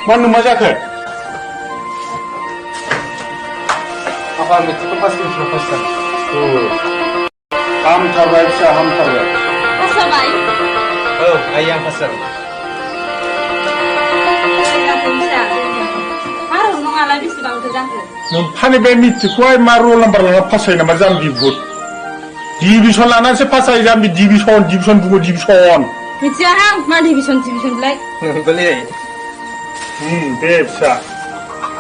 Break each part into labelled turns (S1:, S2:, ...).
S1: मानो मा जाखो
S2: आफा मेट्रिकखौ पास खालामनो पास जादों
S1: हामथारबाय फिसा हामथारबाय
S3: पास जाबाय
S2: औ आइ आं पास जादों
S3: हारु नङालाय बेसेबांथो जाखो
S1: नोंफानि बे मेट्रिकखौहाय मा रल नाम्बार लाना पास जायो नामा जाम्बि भुत डिभिसन लानानैसो पास जायो जाम्बि डिभिसन बुङो डिभिसन
S3: मिथिया आं मा डिभिसनलाय
S2: नंगौलै
S1: दे फिसा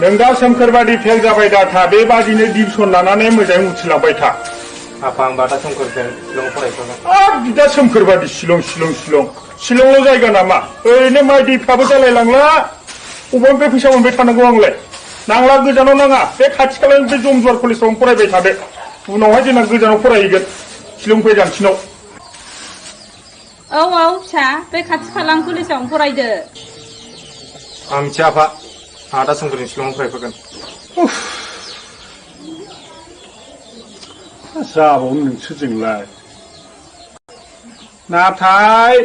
S1: नों दा सोमखोरबादि फेल जाबाय दाथा बेबादिनो डिभिसन लानानै मोजाङै उथ्रिलांबाय था
S2: आफा आं बाथा सोमखोरजों शिलं फरायफागोन
S1: बिदा सोमखोरबादि शिलंल' जायगा नामा ओरैनो माइ दैफ्राबो जालायलांला अबेनिफ्राय फैसा मोनबाय थानांगौ आंलाय नांला गोजानाव नाङा बे खाथि खालानि बे जमदुवार कलेजावनो फरायबाय थादो उनावहाय जोंना गोजानाव फरायहैगोन शिलं फै जानथिनाव
S3: औ फिसा बे खाथि खालानि कलेजावनो फरायदो
S2: आं मिथिया आफा आंहा दा सोमखोरजों शिलंआव फरायफागोन
S1: जाबावनो नोंसोरजोंलाय नाथाय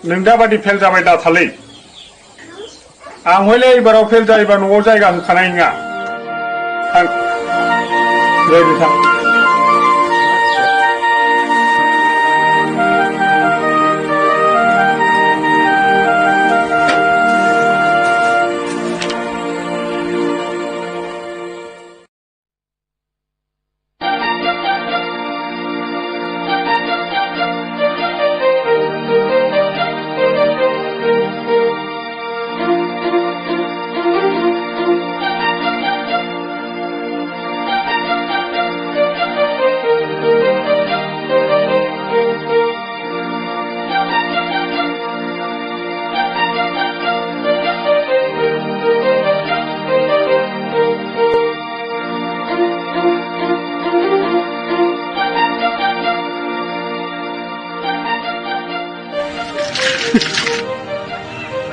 S1: नों दाबादि फेल जाबाय दाथालै आं हयले एबाराव फेल जायोबा न'आव जायगा होखानाय नङा थां जिरायदो थां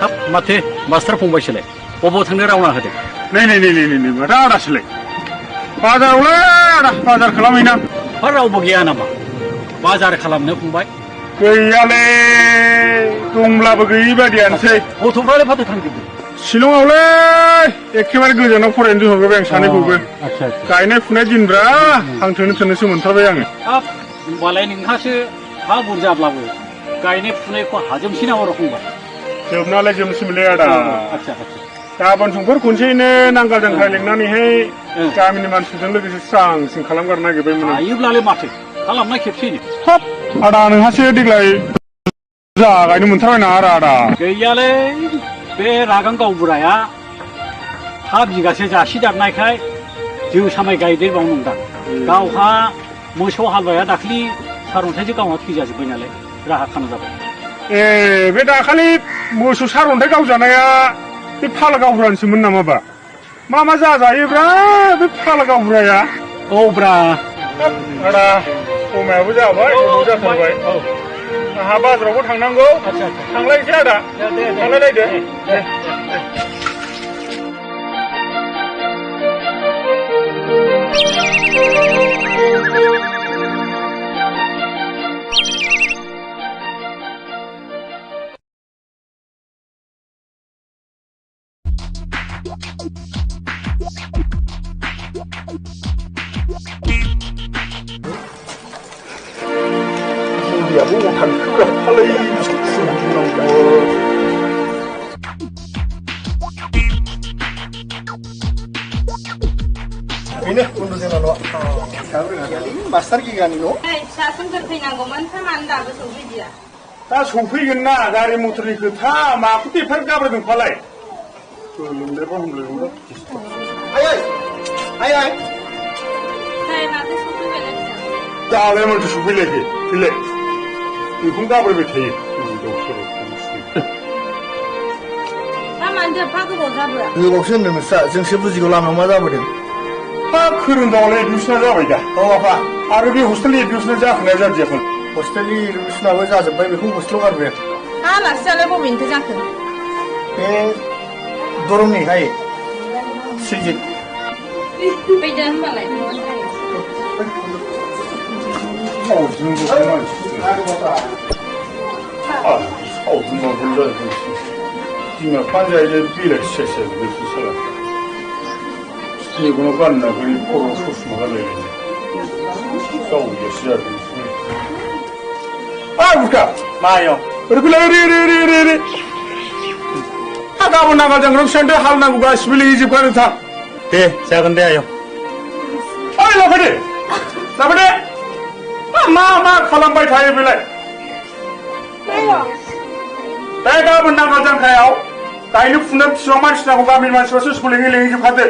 S4: हाब माथो मास्टार फंबायसोलाय बबाव थांनो रावना होदों
S1: नै माथो आदासोलाय बाजारावलै आदा बाजार खालामहैनां
S4: हा रावबो गैया नामा बाजार खालामनो फंबाय
S1: गैयालै दंब्लाबो गैयि बादियानोसै
S4: गथ'फ्रालाय फाथो थांजोबदों
S1: शिलंआवलै एखेबारे गोजानाव फरायनो दोनहरबाय आं सानैखौबो गायनाय फुनाय दिनब्रा आं थोनोसो मोनथारबाय आङो
S4: हाब होनबालाय नोंहासो हा बुरजाब्लाबो गायनाय फुनायखौ हाजोबसै नामा र' फंबाय
S1: जोबनायालाय जोबनोसैमोनलै आदा
S4: आच्छा
S1: गाबोन समफोर खनसेयैनो नांगाल जांख्रा लिंनानैहाय गामिनि मानसिफोरजों लोगोसे स्रां खालामगारनो नागिरबायमोन
S4: हायोब्लालाय माथो खालामनाय खेबसेयैनो
S1: हाब आदा नोंहासो देग्लाय जा गायनो मोनथारबाय ना आदा
S4: गैयालै बे रागां गावबुराया हा बिगासे जासिदारनायखाय जोसा माइ गायदेरबावनो नंदां गावहा मोसौ हालुवाया दाख्लि सारअन्थाइजों गावहा थैजाजोब्बाय नालाय राहा खाना जाबाय
S1: ए बे दाखालि मोसौ सारअन्थाइ गावजानाया बे फाला गावबुरानिसोमोन नामाबा मा जाजायोब्रा बे फाला गावबुराया
S4: औ ब्रा
S1: आदा समायाबो जाबाय गोबाव जाथारबाय आंहा बाजारावबो थांनांगौ थांलायनोसै आदा थांलायलायदो मुलियाबो थांखोग्राफालै फुंनांगौ
S2: बेनो उन्दुजेनाल' मास्टार गिगानि न'
S3: फिसा सोमखोर फैनांगौमोन मानो दाबो सौफैदिया
S1: दा सौफैगोन ना गारि मथरनि खोथा माखौ एफा गाब्रायदों फालाय गोलोमनायबा हमलायदों
S2: आइ
S3: माथो सौफैबायलाय
S1: दालाय माथो सौफैलायखै फैलाय बेखौनो गाब्रायबाय थायो
S3: मानो एफा गोबाव जाबोआ
S2: गोबावसो होनदों नोंस्रा जोंसो बुजिगौ लामायाव मा जाबोदों
S1: हा खोरोंदावलाय एडमिसना जाबाय दा
S2: औ आफा
S1: आरो बे हस्टेलनि एडमिसना जाखोना जादियाखै
S2: हस्टेलनि एडमिसनाबो जाजोब्बाय बेखौ हस्टेलाव गारबाय
S3: आं आलासियालाय बबेनिथो जाखो
S2: बे दरंनिहाय श्रीजित
S3: फैदो होनबालाय
S1: बिमा फानजायो बिलाइ सेर बेखौ साला मेगनाव गानना बै खर' ससमा गानलायलायनाय गावजोंसो जादों बुरखा
S2: मायाव
S1: ओरै फैलाय ओरै हा गाबोन नांगाल जांग्रायाव बेसेबांथो हाल नांगौ गासिबो लिंहैजोबखानो थां
S2: दे जागोन दे आयं
S1: ओइ लाफैदो मा खालामबाय थायो बेलाय बे गाबोन नांगाल जांख्रायाव गायनो फुनो बिसिबां मानसि नांगौ गामिनि मानसिफ्रासो स्कुल लिंहैजोबखादो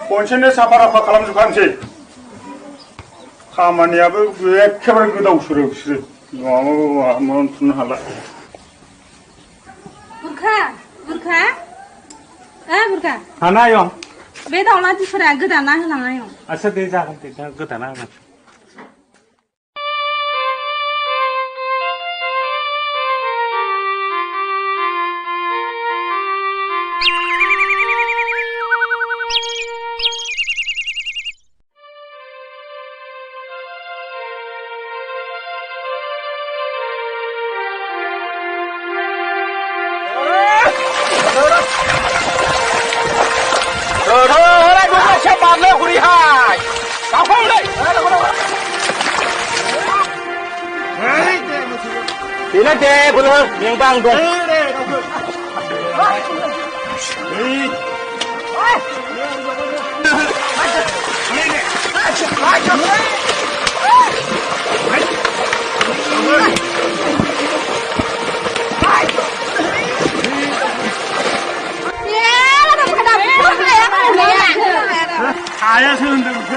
S1: खनसेनो साफा राफा खालामजोबखानोसै खामानियाबो एखेबारे गोदाव सोरो बिसोरो माबा थुनो हाला
S3: बुरखा बुरखा
S2: हाना आयं
S3: बे दावलादिफोरा गोदाना होलाङा आयं
S2: आच्छा दे जागोन दे दा गोदाना होगोन
S5: Đến đây vừa luôn, miếng vàng rồi.
S1: 아야 세운데 그렇게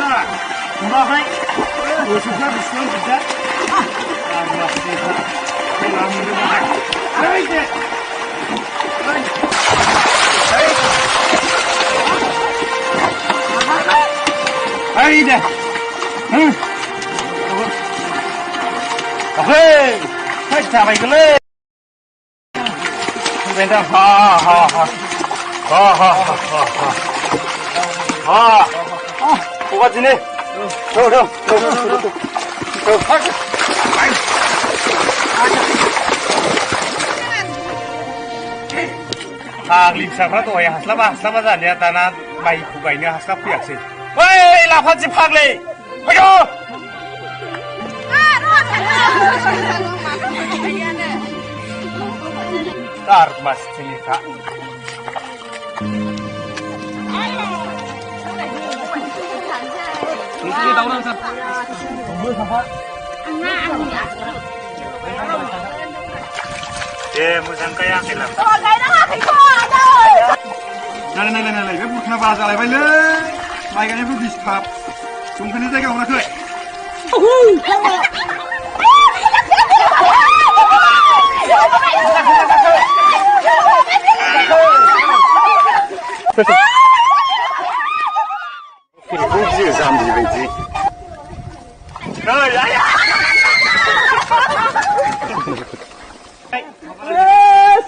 S1: 누나가 오십사 비슷한 진짜 아이데 응 오케이 다시 잡아이길래 괜찮아 뭐가 지네
S2: लिंसाफ्रा दहाय हास्लाबा जानाया दाना माइखौ गायनो हास्लाब फैयाखसै ओइ लाफाजि फाग्लि फैद' दार मासथिनिखा दे मोजां गायाखै लाफा नायलाय बे बुरखाना बारा जालायबायलै माइ गायनायबो डिस्टार्ब दंखायनो जायगा मोनाखै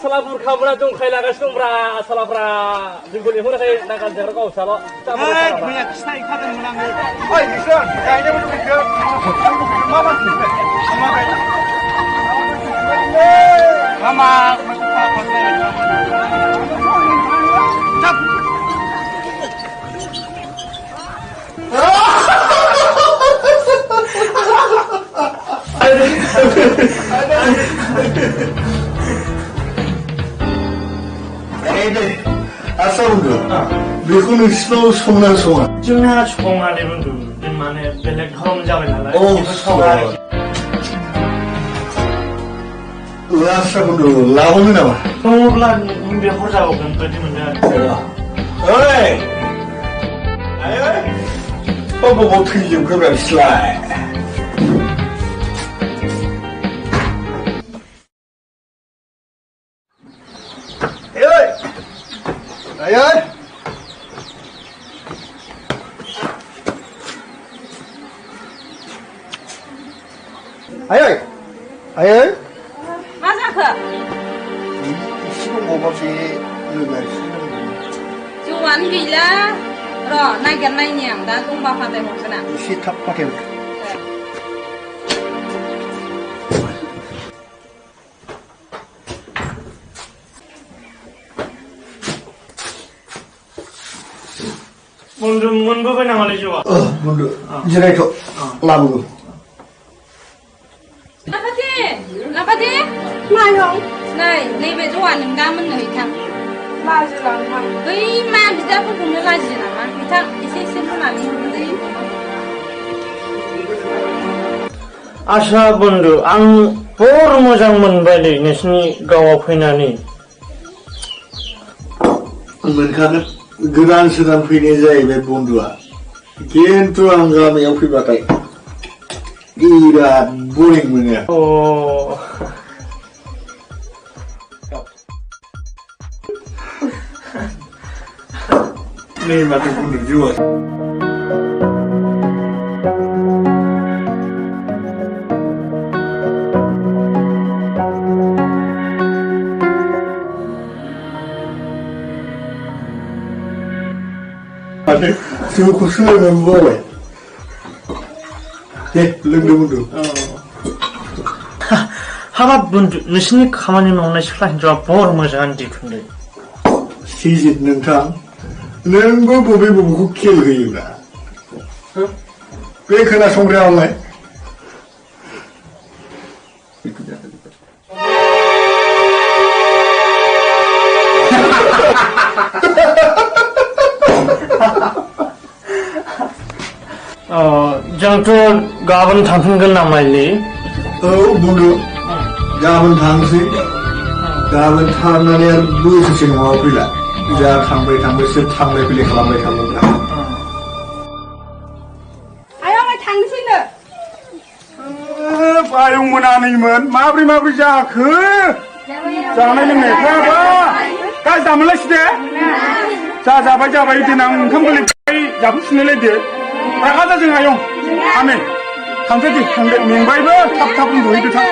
S5: Salah burka mula dong kaya lagas dong bra salah bra jengkol ini kaya nakan jarak kau salah
S2: banyak stay kadang menangis oi bisa kayaknya betul betul mama
S6: 아싸운드 बेखौनो सिथ्लायाव संना सङा
S5: जोंहा सङालै बन्धु माने बेलेग धरम जाबाय नालाय बेखौ सङा आरोखि
S6: आस्साबुन्धु लाबावनो नामा
S5: दङब्ला बे हर जाबावगोन बायदि मोनदों आरो
S6: ओइ बबाव थैजोबखोब्रा बिसोरलाय Ayun! Ayun! Ayun!
S3: मा जाखो
S6: इसेबो माबासो लोगासिनो
S3: जौआनो गैला र' नागिरनायनि आं दा दंबा फाथायहरगोन आं
S6: एसे थाब फाथायहर
S2: मोनबोबाय नामा जिउआ
S6: बुंदो जिरायथ' लाबोगौ
S3: लाफाथे लाफाथे मायाव नै नैबे जौआ नों गामोननो हैथां लाजिलांथां बै मा बिदाफोरखौनो लाजियो नामा हैथां एसे होनानै हरदो
S7: आसा बन्दु आं बर मोजां मोनबायलै नोंसिनि गावआव फैनानै
S6: मोनखागोन गोदान सोदान फैनाय जाहैबाय बन्दुआ खिन्थु आं गामियाव फैबाथाय बिराद बरिं मोनो
S7: अ
S6: नै माथो बन्दु जिउआ जौखौसो लोंनो बावबाय दे लोंदो बुंदो
S7: हाबाब बन्दु नोंसिनि खामानि मावनाय सिख्ला हिन्जावआ बर मोजां दिखुनदों
S6: सिजित नोंथां नोंबो बबे बबेखौ खेल होयोब्रा बे खोनासंग्रायावलाय
S7: जोंथ' गाबोन थांफिनगोन नामालै
S6: औ बुंदो गाबोन थांसै गाबोन थांनानै आरो बोसोरसे न'आव फैला जा थांबाय थांबायसो थांलाय फैलाय खालामबाय थागोनब्रा
S3: आयं थांनोसैनो
S1: बायं मोनानैमोन माब्रै जाखो जानाय लोंनायफ्रा बा गाज्रि दामोनलायसै दे जाबाय देनां ओंखाम गोरलै जाफैफिनलायदो रागा दा जों आयं आनै थांदो मेंबायबो थाब उन्दुहैदो थां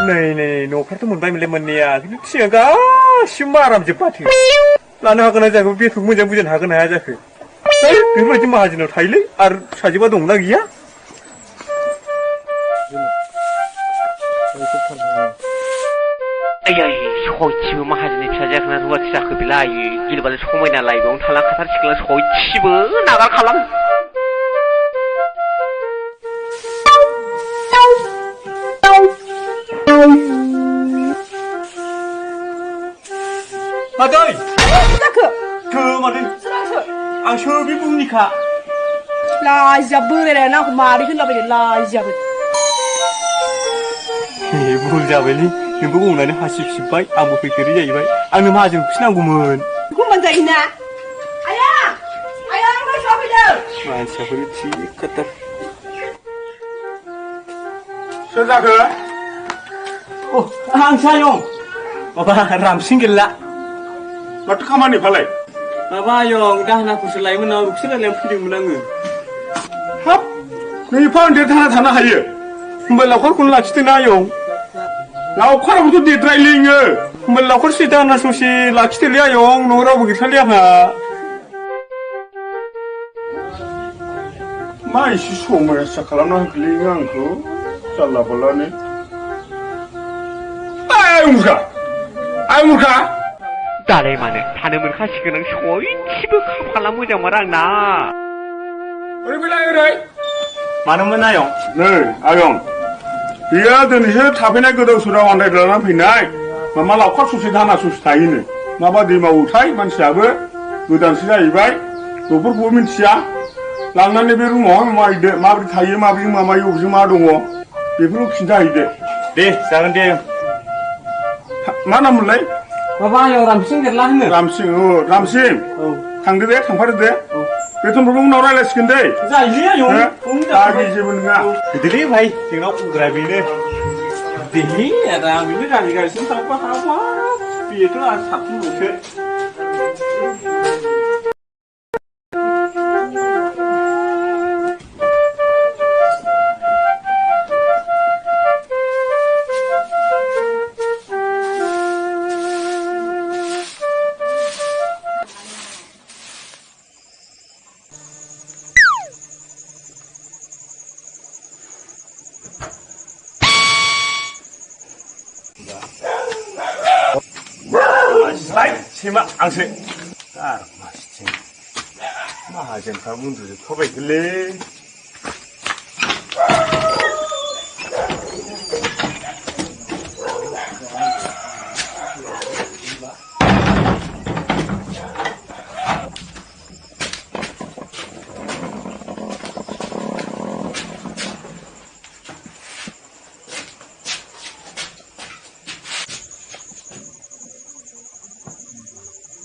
S5: नै न'फ्राथ' मोनबाय मोनलाय मोननाया खिन्थु सिगां गासिबो मारामजोब माथो लानो हागोन ना जाखो बेखौ मोजां बुजायनो हागोन ना हाया जाखो बेफोरबायदि माहाजोनाव थायोलै आरो फिसाजोबा दंना गैया
S8: आयै सयथिबो माहाजोननि फिसाजोखौना रुवाथि जाखो बेलाय गिलबालाय समायना लाइबआवनो थालांखाथारसिगोन सयथिबो नागार खालाम
S5: मादै
S9: जाखो
S5: मादै
S9: सोरांसो
S5: आंसो बे बुहुमनिखा
S9: लाजिया बोरायना आंखौ मारै होनलाबायनो लाजियाबो
S5: भुल जाबायलै नोंबो गंनानै हासिब सिबबाय आंबो फैफेरै जाहैबाय आंनो माहाजोनखौसो नांगौमोन
S9: बेखौ मोनजायोना आया आया आंनाव सफैदों
S5: मानसियाबो थिग खाथार
S1: सोर जाखो
S5: आंसो आयं माबा रामसिं गैला
S1: माथो खामानि फालाय
S5: माबा आयं दाहोनाखौसो लायोमोन ना रुखसो रायलायनानै फैदोंमोन आङो
S1: हाब नों एफा उन्दै थानो हायो
S5: होमबा लावखारखौनो लाखिदोंना आयं
S1: लावखाराबोथ' देद्रायलिङो
S5: होमबा लावखारसो दाहोना ससे लाखिदोलै आयं न'आव रावबो गैथारलै आंहा
S1: मा एसे समस्या खालामना होखोलै आंखौ जारला बारलानो आय मुर्खा
S8: दालाय मानो थानो मोनखासिगोन आं सयथिबो खाफाला मोजांमोन आंना
S1: ओरै फैलाय ओरै
S5: मानोमोन आयं
S1: नै आयं बेयो दिनैसो थाफैनाय गोदाव सोराव आन्दायलानानै फैनाय मामा लावखार ससे दाहोना ससे थायोनो माबादि मावोथाय मानसियाबो गोदानसो जाहैबाय न'फोरखौबो मिथिया लांनानै बे रुमावहाय मामायदो माबोरै थायो माबोरै मामायो अबेजों मा दङ बेफोरखौ खिन्थाहैदो
S5: दे जागोन दे
S1: मा नाममोनलाय
S5: माबा आयं रामसिं गैला होनो
S1: रामसिं रामसिं थांदो दे थांफादो दे बेथनफोरखौ उनाव रायलायसिगोन दे
S5: जायोलै आयं
S1: दागि जेबो नङा
S5: बिदिलै भाई जोंनाव बुंग्रा बेनो दे आदा आं बेनो गामिगासिनो थांबा हाबा बेथ' आं साबसिनल'सो
S1: सैमा आंसो मासिथिं माहाजोनफ्रा उन्दुजोबखाबायलै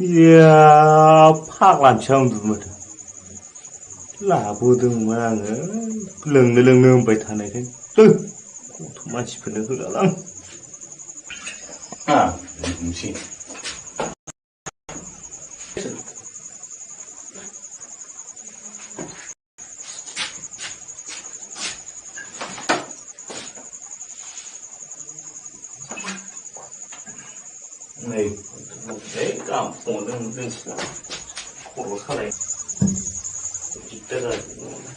S5: इया फाग्लासो उन्दुमारो लाबोदोंमोन आङो लोंनो होनबाय थानायखाय गथ' मानसिफोरनो होलालां नै गाहाम फुङावनो दोनसिना खर' सालाय दिगदार जायो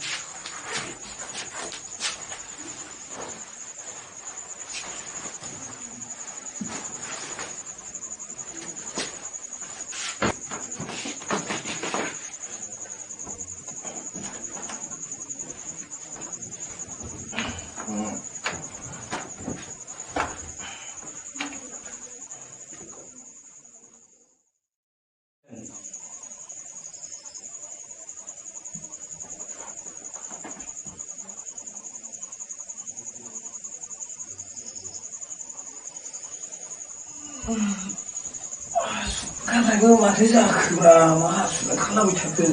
S6: गानायबो माथो जाखोब्रा मा हासुनो खालामबाय थाखो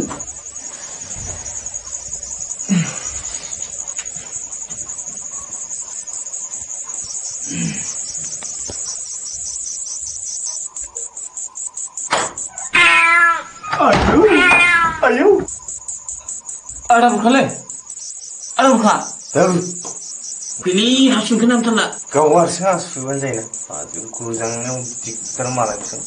S5: आदा बुखालै आदा बुखा
S7: Pilih hasil kenam tanah.
S5: Kau harus ngasuh aja ya. Aduh, kurangnya dik termalah itu.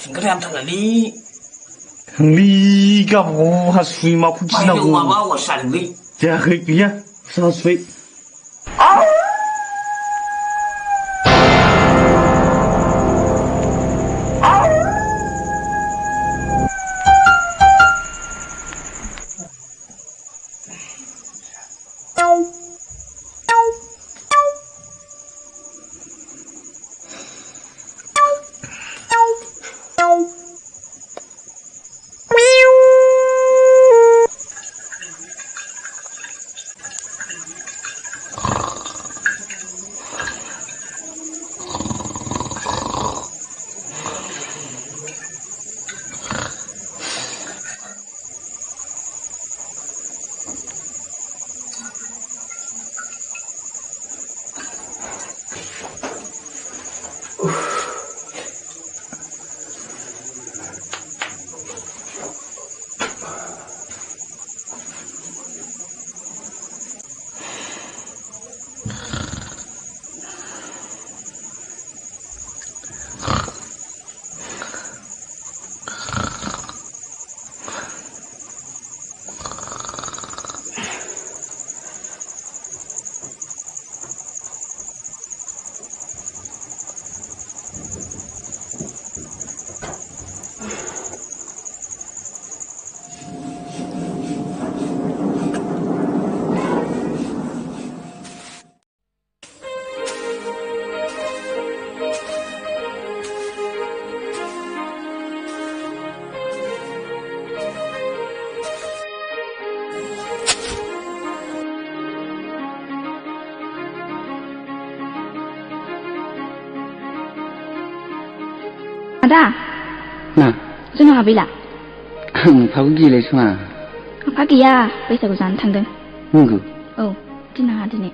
S7: Kenam tanah ni.
S5: Liga mau hasui mau kucing
S7: Ayo mama wasan ni.
S5: Jangan ya, hasui.
S10: Ada?
S11: Nah,
S10: जोंहा हाबैला
S11: फाबो गेले सङा
S10: आफा गैया बैसागु जानो थांदों
S11: नंगौ
S10: औ दिनाङा दिनै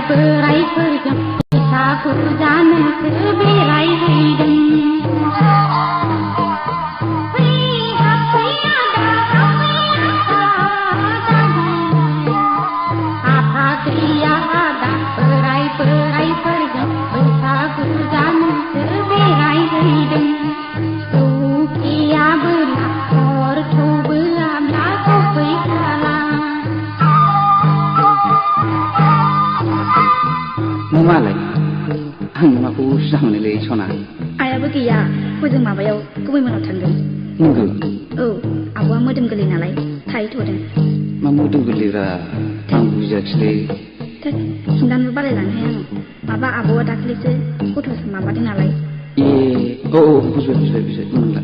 S12: बोराइफोरजों बैसागु जानोसो बेरायहैदों आफा गैया दा बोराइफोरजों बैसागु जानोसो बेरायहैदों सौखियाबोला हर थौबोआब्ला सफैखाला
S11: मालाय आं माखौ जामोनलै सना
S10: आयाबो गैया हजों माबायाव गुबैमोनाव थांदों
S11: नंगौ
S10: औ आब'आ मोदोम गोरलै नालाय थाहैथ'दों
S11: मा मोदोम गोरलैब्रा आं बुजियाखिसै
S10: खिन्थानोबो बालायलांहाय आङो माबा आब'आ दाख्लैसो गथ' माबादों नालाय
S11: ए औ बुजिबाय मोनला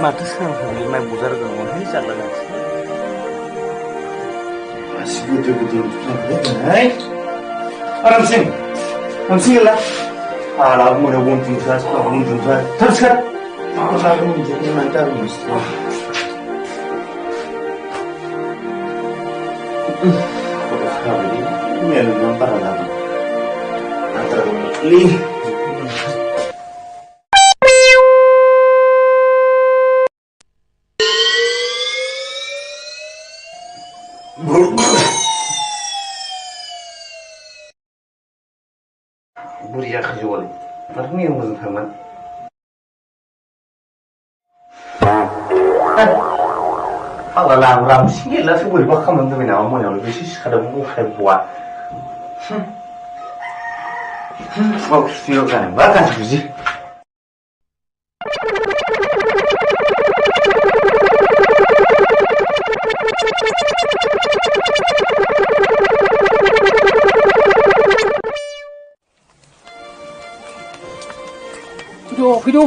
S7: माथो सोरांखांनाय माइ बजार गोनांआवहाय जारलागासिनो गासिबो गोदो गोदो उन्दुफ्लांबाय आरामसिन बांसिन गैला आला मोनायाव उन्दुनोसै सानाव उन्दुनोसै थाब सिखार मालाबो उन्दुनो मानि दारू मोनसे मैयानो मा बारा लादों आद्रा दंलै बुरिया खैजौआलाय माथो मैया मोजां थांमोन फाग्ला लामसि गैलासो बोरैबा खालामनानै दोनबाय नामा मोनायावलाय बेसे सिखादोंमोन उफाय बआ सुथियाव जानाय मा गाज्रि बुजि
S4: फैदो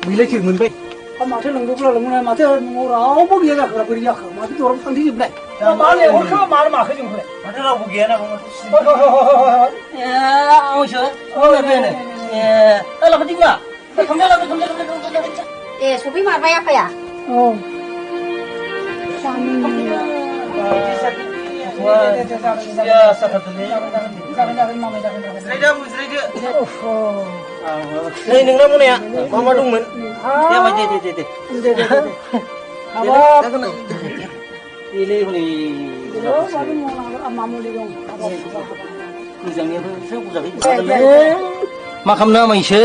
S4: बैलाय मोनबाय माथो लोंबोब्ला माथो न'आव रावबो गैया जाखो बोरै जाखो माथो दराव थांथेजोबलाय मा लेंहरखो मानो माखो जोंखौलाय माथो रावबो गैया ना आंसो लाफादि मा
S9: ए सफैमारबाय आफाया
S7: नै नोंना मोनाया मा मा दंमोन दे मा खालामनो आमायसो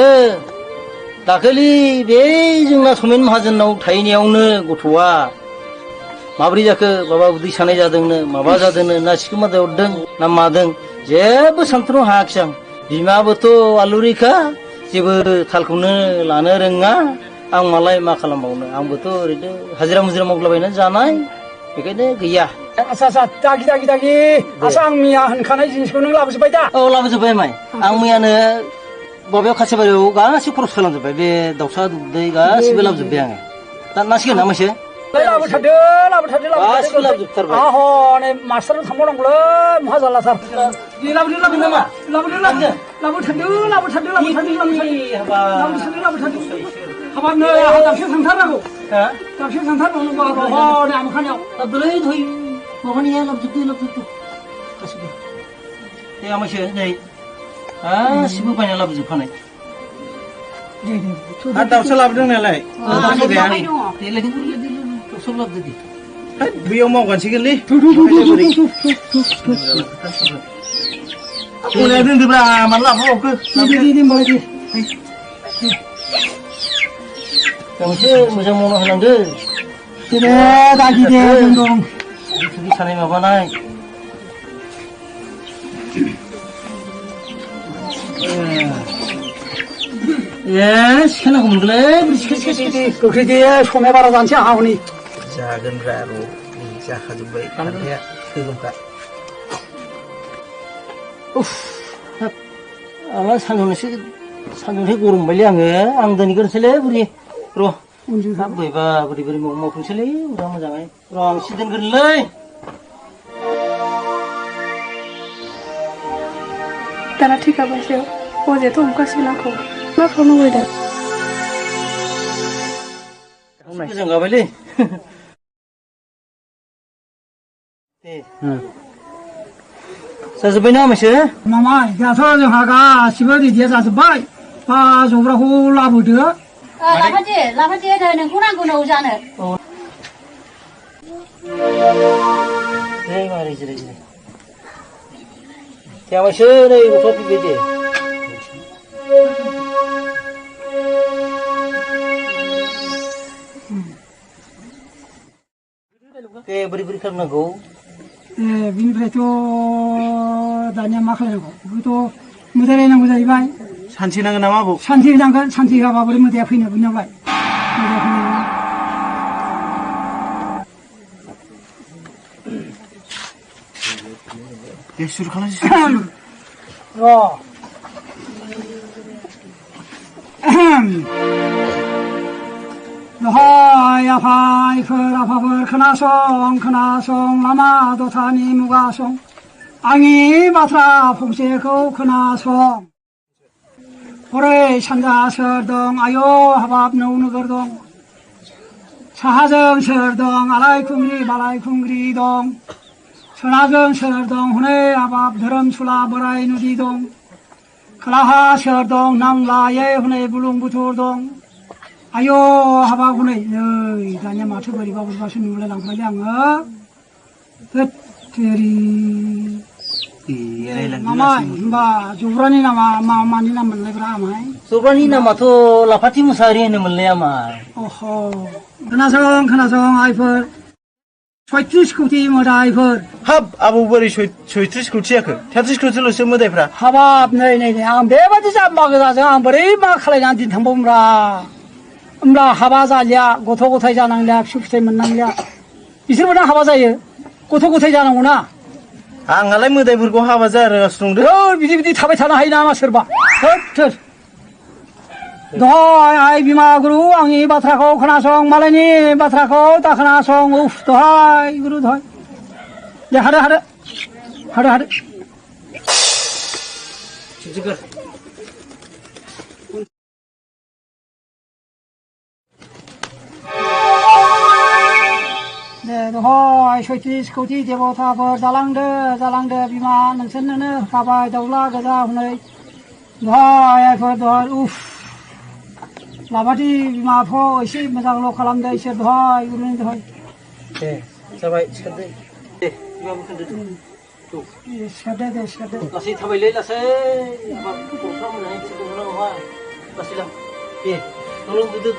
S7: दाखालि बे जोंना समेन माहाजोनाव थाहैनायावनो गथ'आ माब्रै जाखो बाबा उदै सानाय जादोंनो माबा जादोंनो ना सिखोमादा हरदों ना मादों जेबो सानथ्रनो हायाखिसै आं बिमाबोथ' आलुरिखा जेबो थालखौनो लानो रोङा आं मालाय मा खालामबावनो आंबोथ' ओरैनो हाजिरा मुजिरा मावलाबायनानै जानाय बेखायनो गैया
S4: आसा दागि आसा आं मैया होनखानाय जिनिसखौ नों लाबोजोब्बाय दा
S7: औ लाबोजोब्बाय माइ आं मैयानो माबायाव खासिबारियाव गासिबो खरस खालामजोब्बाय बे दाउसा दुदै गासिबो लाबोजोब्बाय आङो दा नांसिगोन ना मैसो
S4: लाबोथारदो नै मास्टारनाव थांबावनांगौलै महा जारलाथार लाबोथारदो हाबाब नै आंहा दाबसे थांथारनांगौ दाबसे थांथारनांगौ नै आमोखानियाव
S7: लाबोलै थै माबानिया लाबोजोबदो गासिबो दे आमायसो नै गासिबो बायना लाबोजोबखानाय आरो दाउसा लाबोदों नालाय सब लाबोदो दे बैयाव मावगानसिगोनलै मोनाया दोनदोब्रा मानो लाबोबावखो गांसो मोजां मावना होनांगो
S4: दागि दे जों दं
S7: जुदि सानाय माबानाय सिखानांगौ मोनगोनलै
S4: गोख्रै दे समाया बारा जानोसै आंहा हनै
S7: जागोनब्रा र' जाखाजोब्बाय खान्थाया थोगोमखा आंहा सान्दुंसो गरम मोनबायलै आं दोनहैग्रोनोसैलै बुरि र' बोरैबा बोरै मावफिनसैलै उरा मोजाङै र' आं सि दोनग्रोनोलै
S13: दाना थैखाबायसो अजायाथ' हमगासिनो आंखौ मा खालामनांगौ दा
S7: मोजां गाबायलै जाजोब्बायना आमायसो
S4: मामाय दाथ' जोंहा गासिबो रेडिया जाजोब्बाय बा जब्राखौ लाबोदो
S9: लाफादे नोंखौ नांगौ न' जानो
S7: दे मारै जिराय दे आमायसो नै गथ'आ फैबाय दे बोरै खालामनांगौ
S4: बिनिफ्रायथ' दा
S14: दानिया मा खालामनांगौ बेखौथ' मोदाय रायनांगौ जाहैबाय
S5: सानसे नांगोन नामा आबौ
S14: सानसे नांगोन सानसे होआबा बोरै मोदाया फैनो बिनावलाय मोदाया फैनो
S5: दे सुरु खालामसै
S14: दहाय आफाफोर खोनासं लामा दथानि मुगासं आंनि बाथ्रा फंसेखौ खोनासं हरै सानजा सोर दं आय' हाबाब नौ नोगोर दं साहाजों सोर दं आलायखुंग्रि बालायखुंग्रि दं सोनाबजों सोर दं हनै हाबाब धोरोमसुला बोराय नदि दं खोलाहा सोर दं नांलायै हनै बुलुंबुथुर दं आय' हाबाब हनै नै दानिया माथो बोरैबा बोरैबासो नुलाय लांबायलै आङो थोद तेरि मामाय होमबा जब्रानि नामा मानि नाम मोनलायब्रा आमाय
S7: जब्रानि नामाथ' लाफाथि मुसाहारि होनोमोनलै आमाय
S14: अह खोनासं आइफोर 36 कोटि मोदायफोर
S5: हाब आबौ बोरै 36 कोटि जाखो 33 कोटिल'सो मोदायफ्रा
S14: हाबाब नै आं बेबादि जाम्बा गोजाजों आं बोरै मा खालायनानै दिन थांबावोब्रा होमब्ला हाबा जालिया गथ' गथाय जानांलिया फिसौ फिथाइ मोननांलिया बिसोरबो हाबा जायो गथ' गथाय जानांगौना
S5: आंहालाय मोदायफोरखौ हाबा जागासिनो
S14: दं बिदि थाबाय थानो हायो नामा सोरबा थोद दहाय आइ बिमा गुरु आंनि बाथ्राखौ खोनासं मालायनि बाथ्राखौ दा खोनासं उफ दहाय गुरु दहाय दे हादो दे दहाय 36 कोटि देबताफोर जालांदो बिमा नोंसोरनोनो होखाबाय दाउला गोजा हनै दहाय आइफोर दहाय उफ लाबाथि बिमाखौ एसे मोजांल' खालामदो इसोर दहाय गुरुनि दहाय
S7: दे जाबाय सिखारदो दे बिमाबो खोन्दो
S14: सिखारदो
S7: लासै थाबायलै लासै गथ'फ्रा मोजाङै सिखारनो नङा लासै लां दे दलं बुदो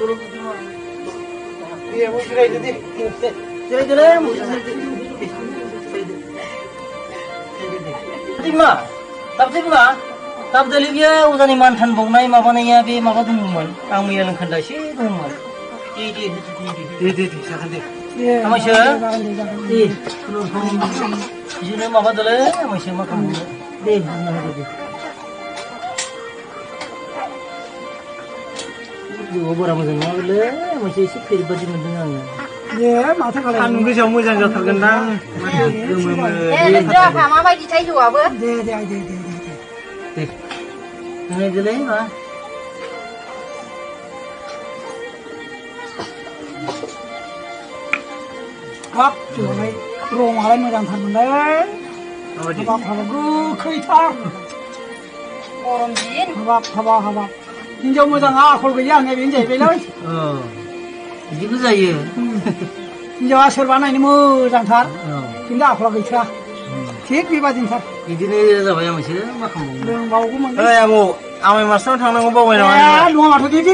S7: दे आबौ जिरायदो दे जिरायदोलै बिमा दाबदोलै बियो अजानि मान थानबावनाय माबानाया बे माबा दंमोन आं मैया लोंखोन्दा एसे दंमोन दे जागोन दे आमायसो दे बिदिनो माबादोलै आमायसो मा खालामनो दे बारा मोजां नङालै आमायसो एसे फेरब बादि मोनदों आङो
S14: दे माथो खालामनो
S5: सान्दुं गोसायाव मोजां जाथारगोनदां
S9: माबायदि थाय जौआबो
S14: दे
S7: नायदोलै मा
S14: हाब जौआलाय रङालाय मोजांथारमोनलै हाबाब गोखैथार गरम दिन हाबाब हिनजाव मोजाङा आखल गैया होननाय बेनो जाहैबायलै
S7: बिदिबो जायो
S14: हिनजावा सोरबा नायनो मोजांथार खिन्थु आखला गैथारा थिग बेबादिनोथार
S7: बिदिनो जाबाय आमायसो मा खालामबावनो
S14: लोंबावगौमोन
S5: आबौ आमाय मास्टाराव थांनांगौ बावबाय नामा
S14: नङा माथो दे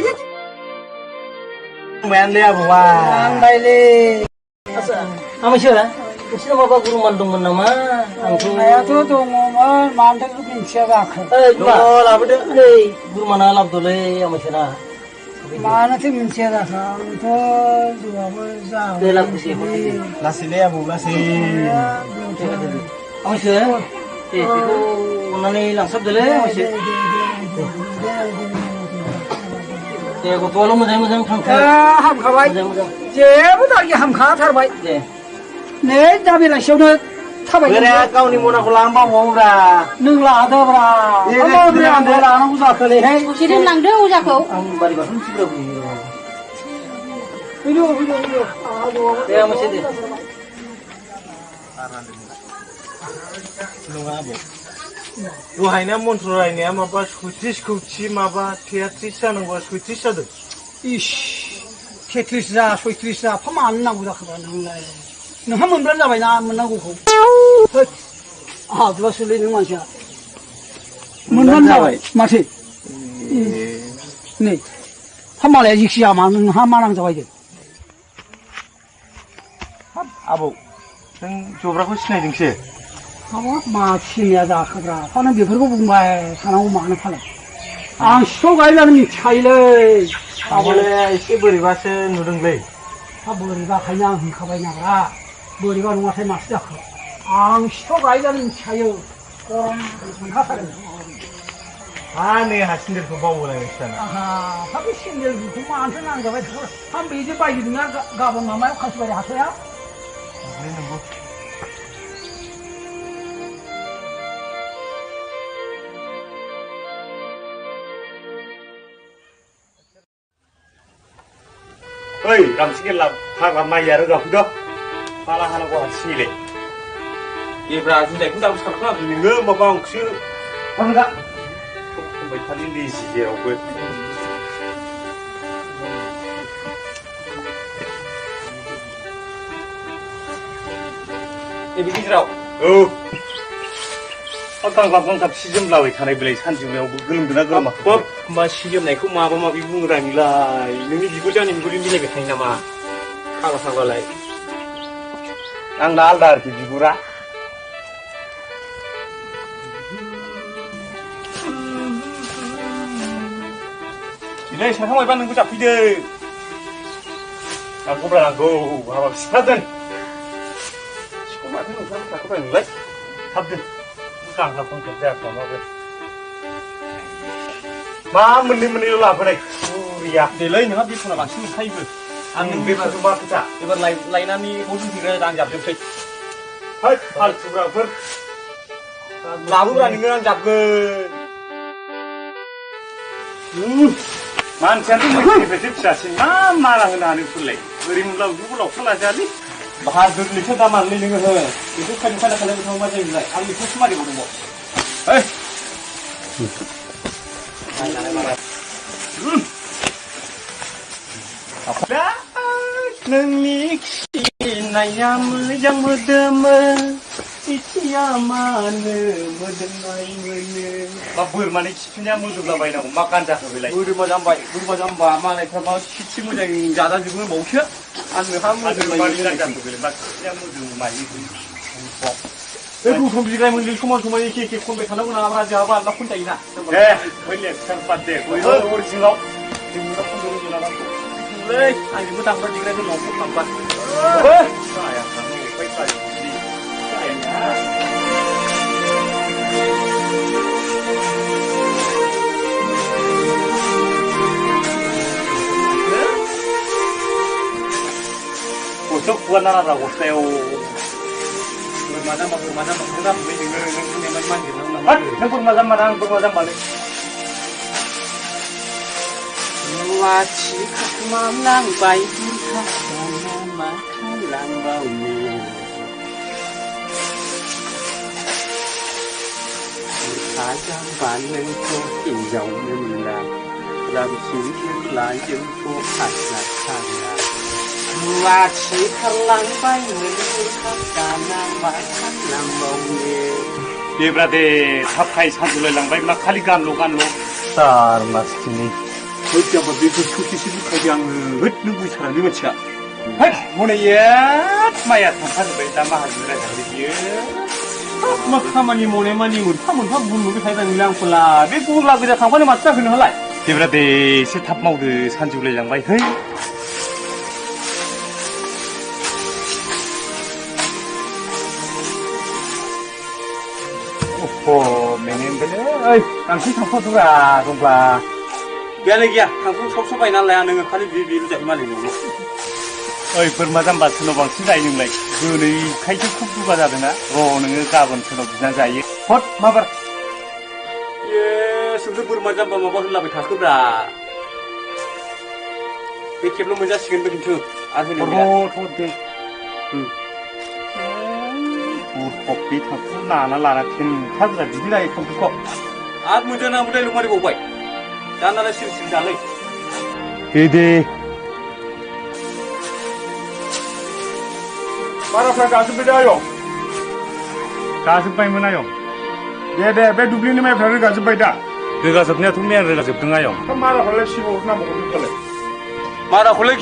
S5: बुंबायानोलै आबौआ
S14: नांबायलै
S7: आमायसो नोंसिनाव माबा गुरुमान दंमोन नामा आंथ'
S14: नायाथ' दङमोन मानोथो मिन्थिया जाखो
S5: लाबोदो
S7: नै गुरुमाना लाबोदोलै आमायसोना
S14: मानोथो मिन्थिया जाखो आंथ' जौआबो
S7: दे लाबोसै
S5: लासैलै आबौ लासै
S7: आमायसो दे बेखौ अननानै लांसाबदोलै आमायसो दे गथ'आल' मोजां थांथों
S14: हामखाबाय जेबो दागि हामखाथारबाय
S7: दे
S14: नै दा बेलासियावनो थाबायनो
S5: गावनि मनाखौ लांनो बावबावोब्रा
S14: नों लादोब्रा आंबो लानांगौ जाखोलैहाय
S3: दसे दोनलांदो अजाखौ
S7: आं बारि बाथौनि सिगाङाव
S14: फैदो
S7: दे आमायसो दे
S5: नङा आबौ दहायना मन्त्र रायनाया माबा 36 कोटि माबा 33 जानांगौ 36 जादों
S14: इस 33 जा 36 जा मानो नांगौ जाखोबा नोंलाय नोंहा मोनब्लानो जाबायना मोननांगौखौ हाबलासोलै नों मानसिया मोनब्लानो जाबाय माथो नै मालाया जिखि जाया मा नोंहा मा नांजाबाय दे
S5: आबौ नों जब्राखौ सिनायदोंसो
S14: हाबाब मा सिनिया जाखोब्रा फानो बेफोरखौ बुंबाय थानांगौ मानो फालाय आं सिखाव गायनानै मिथिखायोलै
S5: आंबोलै एसे बोरैबासो नुदोंलै
S14: हा बोरैबाखायनो आं होनखाबाय नाब्रा बोरैबा नङाथाय माथो जाखो आं सिखाव गायनानै मिथिखायो गरम मोनखाथारो
S5: हा नै हा सिन्देलखौ बावबोलायबायसो दाना
S14: हा बे सिन्देलखौ मानोथो नांजाबाय थाखो हा बेजों बायदोंना गाबोन माबायाव खासिबारि हाथायाव
S5: नंगौ
S2: ओइ गामसिगे हाग्रा माइ आरो गाफैद' हाला हानांगौ हारसिङैलै
S5: एब्रा जुदाइखौ दाबो सानखाङाखै नोङो माबा ओंख्रि
S2: दा फंबाय थानि निजि जेरावबो
S5: नैबे गेजेराव
S2: गांगाब सि जोमलाबाय थानाय बेलाय सानजौनायावबो गोलोमदोंना गोलोमाखै
S5: मा सि जोमनायखौ माबा माबि बुङोरा नोंलाय नोंनि बिगुर जानि बिगुरजों मिलायबाय थायो नामा फाग्ला फाग्लालाय
S2: आंना आलदा आरोखि बिगुरा
S5: दिनै सानखांबायबा नोंखौ जाफैदो
S2: नांगौब्रा नांगौ हाबाब सिखादोन सिखाव माथो नोंथाङा थाखोब्रा नोंलाय थाब दोन गांगाब जायाखै माबो मा मोननैल' लाबोनाय बुरिया
S5: देलै नोंहा बेथना बांसिन मोनखायोबो
S2: आं बेफोरजों मा खोथा
S5: एबार लायनानै बथल फैग्रा आं जाबजोबसै
S2: है फालथुग्राफोर
S5: लाबोब्रा नोङो आं जाबगोन
S2: मानसियानो मोनसेनिफ्रायसो फिसासिन मा मारा होनो हानो फोरलाय ओरै मोनब्ला बेफोरखौ लावखा लाजायालै
S5: बाहादुरनिसो दामानलै नोङो हो बेखौ खायनो खालामबाय थांबा मा जायोलाय आं बेखौसो मारिबावदोंबाव ओइ
S2: नोंनि खिनाया मोजां मोदोमो खिया मानो मोदोमनाय मोनो मा बोरमानि खिफिनाया मोदोमलाबायनांगौ मा गानजाखो बेलाय
S5: बोरमा जाम्बा मालायफ्रा मा खिथि मोजां जाजाजोबो होनबावसो आंनो हा मोदोमनाय
S2: गानजाखो बेलाय मा खिफिनाया मोदोमो मायो
S5: बे गौथम बिग्राय मोनजों समान एखे खनबाय थानांगौ नामा जोंहाबो आलदा खनजायोना
S2: दे फैले सारपात दे बयबो अरिजिनाव जोंना खननो रोङो नामा
S5: आंजोंबो दामग्रा देग्रा दङ थांबा
S2: जाया थाङो अफाय जायो गस्ला खुगाना नारा गस्लायाव
S5: बोरमा जाम्बा नों रामबाय नोङो नों बुंनाय मानसिजों
S2: नों बोरमा जाम्बा ना आं बोरमा जाम्बालै
S5: रुवाथि खाखुमालांबाय बुरखाना मा खालामबावनो बुरखा जाम्बा नोंखौ हिनजावनो मोना रामसिंजों लाजोंखौ खास्ला खाला रुवाथि खारलांबाय नों बुरखाना मा खालामबावनो
S2: देब्रा दे थाब फाय सानजुलायलांबायब्ला खालि गानल' सार मासथिनि
S5: होद जाम्बा बे गोसोखौसो लुखायदो आङो होद नों बुजिथारा बे मानसिया
S2: होद हनै माइया थांखाजोब्बाय दा माहाजोन रायजाबाय बियो
S5: मा खामानि मावनाय मानि मोनफा मोनफा बुंलुबाय थायो नोंलाय आंखौला बे गुला गोजा थांबानो माथो जाखो नोंहालाय
S2: देब्रा दे एसे थाब मावदो सानजुलायलांबाय है मेनेनदोलै ओइ गांसो थांफादोब्रा दंब्ला
S5: गैया थांखौ सब बायना लाया नोङो खालि बिल जायो मालाय नोङो
S2: ओइ बोरमा जाम्बा सोरनाव बांसिन जायो नोंलाय गोलैखायसो खुब दुगा जादोंना र' नोङो गाबोन सोरनाव बिना जायो हद माबार
S5: सोंथ' बोरमा जाम्बा माबा होनलाबाय थाखोब्रा बे खेबल' मोनजासिगोनबो खिन्थु आरो
S2: र' दे बे थांखु नाना लाना खेन्था बुरजा बिदि लायो थांखुखौ
S5: आरो मोनजानांगौथाय लुमारिबावबाय दानालाय सिरि दालै
S2: दे
S1: माराफ्रा गाजोब्बाय आयं
S2: गाजोब्बायमोन आयं
S1: दे बे दुब्लिनि माइफ्रा रोगाजोब्बाय दा
S2: रोगाजोबनायाथ' मैया रोगाजोबदों आयं
S1: माराफ्रालाय सिगाङाव नांबावगौ दोनखालाय
S5: माराखौलाय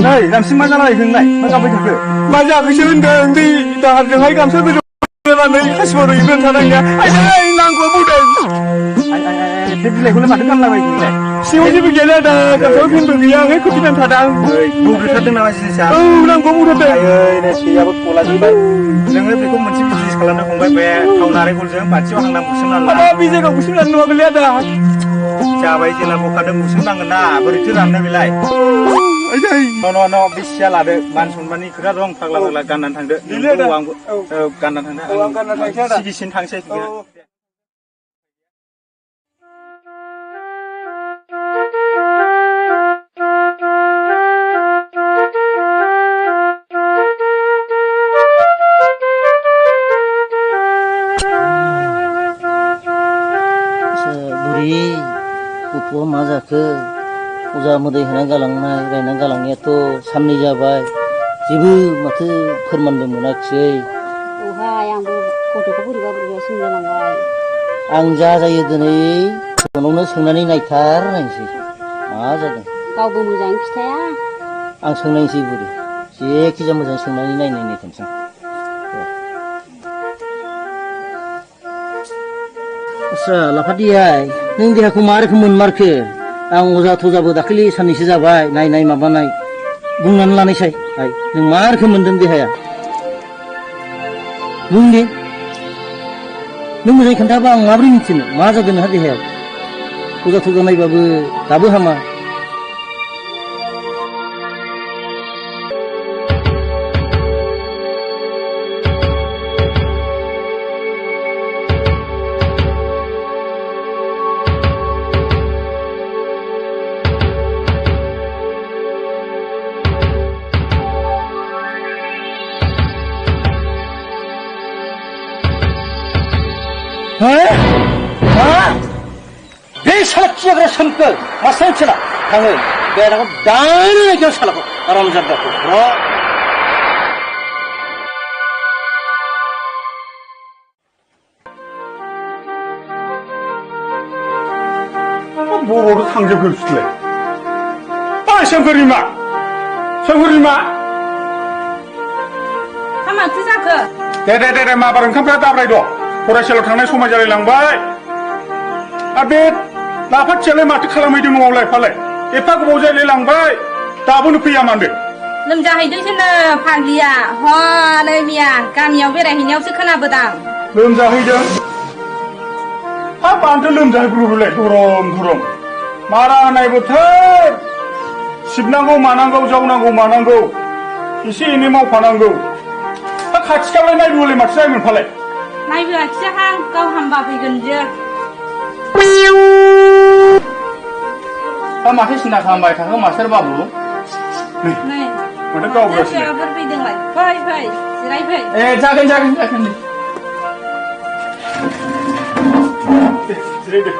S5: Này, làm xin mà ra này hướng này, mà gặp với thằng cửa. Mà ra cái chân đường đi, ta được hay cảm xúc bây giờ là này, khách sạn rồi bên thằng này nha. Anh ơi, nàng của bố đền. Anh, tiếp lại con mặt thức ăn là vậy này. Siêu như bây giờ là cảm xúc phim được gì hết, cũng chỉ làm thật đang. Bố được thật nào xin sao? Nàng của bố thật đấy. Ơi, này thì aku pola gì vậy? Jangan berikut mencari bisnis kalau nak kongkai be, kau narik pun jangan baca orang nak musim lalu. Ada bisa kau musim lalu aku lihat dah. Cabai je lah bukan ada musim lalu na, beritu ramai bilai. No, bisa lah deh, mansun mani kerja dong, pagla kanan thang deh. Uang kanan thang deh. Uang kanan thang deh. Sigi sin thang saya kira.
S7: Gua मा जाखो फुजा मोदै होना गालांनाय रायना गालांनायाथ' साननै जाबाय जेबो माथो फोरमानबो मोनाखिसै
S15: औहाय आंबो गथ'खौ बोरैबा बोरैबा सोंलायलांबाय
S7: आं जा जायो दिनै फनावनो सोंनानै नायथारनायसै मा जादों
S15: गावबो मोजाङै खिथाया
S7: आं सोंनायसै बुरि जेखिजाया मोजां सोंनानै नायथारसै आस्सा लाफादियाय नों देहाखौ मा रोखोम मोनमारखो आं अजा थजाबो दाखालि साननैसो जाबाय नायनाय माबानाय बुंनानै लानायसाय आइ नों मा रोखोम मोनदों देहाया बुं दे नों मोजाङै खोन्थाबा आं माबोरै मिथिनो मा जादों नोंहा देहायाव अजा थजा नायबाबो दाबो हामा साला सोमखोर मा सोंथिला थाङो बेराखौ दानो नायगिर सालाखौ आराम जाबाखौ र'
S1: बर'도 थांजोबगोन बिसोरलाय ओइ सोमखोरिमा सोमखोरिमा
S3: माथो जाखो
S1: दे माबार ओंखामफ्रा दाब्राय दं फरायसालियाव थांनाय समाय जालायलांबाय आरो बे लाफाथियालाय माथो खालामहैदों न'आवलाय फालाय एफा गोबाव जालायलांबाय दाबोनो फैया मानदों
S3: लोमजाहैदोंसोनो फाग्लिया हनै मिया गामियाव बेरायहैनायावसो खोनाबोदां
S1: लोमजाहैदों हाब मानोथो लोमजाहैब्रबोलाय धरम मारा होनाय बोथोर सिबनांगौ मानांगौ जावनांगौ मानांगौ एसे एनै मावफानांगौ हा खाथि खालाय नायबोलाय माथो जायोमोन फालाय
S3: नायबोआखिसाहां गाव हामबा फैगोन बियो
S16: दा माथो सिन्था खालामबाय थाखो मास्टार बाबु
S1: नै माथो गावगासिनो
S3: जायगाफोर फैदोंलाय फै जिरायफै
S16: ए जागोन दे
S1: जिरायदो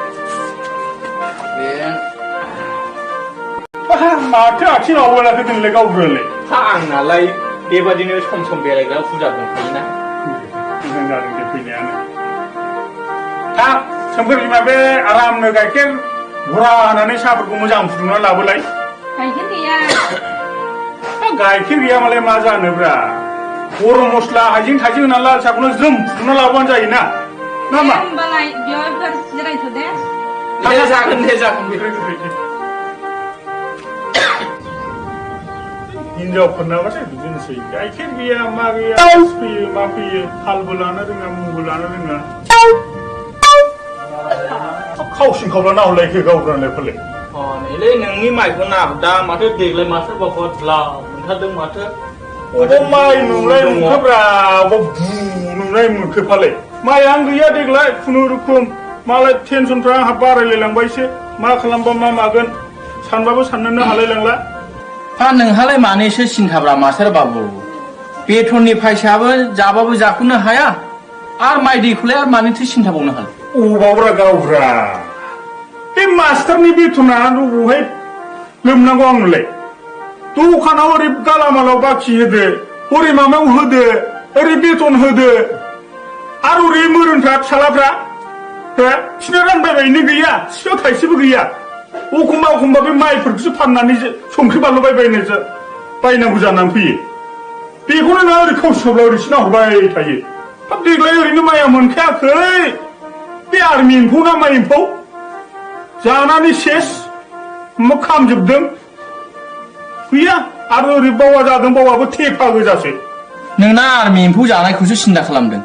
S1: माथो आथिङाव बोलाखै दोनलाय गावग्रोलाय
S16: आंनालाय बेबादिनो सम सम बेरायग्रा फुजा दंखायोना
S1: मोजां जादों दे फैनायानो थां सोमखोर बिमा बे आरामनो गाइखेर बुरा होनानै साहाफोरखौ मोजां फुदुंना लाबोलाय
S3: गाइखेर गैया
S1: गाइखेर गैयामालाय मा जानोब्रा गरम मस्ला हाइजें थाइजें होनानै लाल साहाखौनो ज्रोम फुदुंना लाबोबानो जायोना ना मा
S3: होमबालाय बेयावफोर जिरायथ' दे
S16: जागोन
S1: हिनजावफोरनाबाथाय बिदिनोसै गाइखेर गैया मा गैया फैयो मा फैयो हालबो लानो रोङा मुबो लानो रोङा खावसिन खावला नाहरलायखो गावग्रानाय फालाय
S16: नैलै नोंनि माइखौ नाहरदा माथो देग्लाय मास्टार बाबुआ द्लाम मोनथारदों माथो
S1: अबाव माइ नुलाय मोनखाब्रा अबाव बु नुनाय मोनखो फालाय माइआनो गैया देग्लाय खुनुरुखुम मालाय टेनसनफ्रा आंहा बारायलायलांबायसो मा खालामबा मा मागोन सानबाबो साननोनो हालायलांला
S16: हा नोंहालाय मानैसो सिन्थाब्रा मास्टार बाबु बेथननि फैसायाबो जाबाबो जाख'नो हाया आरो माइ दैखौलाय आरो मानोथो सिन्थाबावनो हाला
S1: अबावब्रा गावब्रा बे मास्टारनि बेथना बबेहाय लोमनांगौ आंनोलाय दखानाव ओरै गालामालाव बाखि होदो ओरै माबायाव होदो ओरै बेथन होदो आरो ओरै मोरोनफ्रा फिसालाफ्रा बिसोरनो रानबायबायनो गैया सियाव थाइसेबो गैया एखमबा बे माइफोरखौसो फाननानै संख्रि बानलु बायनांगौ जानानै फैयो बेखौनो ना ओरै खावसेयावब्ला ओरैसो नाहरबाय थायो हाब देग्लाय ओरैनो माइया मोनखायाखै बे आर्मि एम्फौ ना माइ एम्फौ जानानै सेस खामजोबदों गैया आरो ओरै बावा जादों बावाबो थेफा गोजासो
S16: नोंना आर्मि एम्फौ जानायखौसो सिन्था खालामदों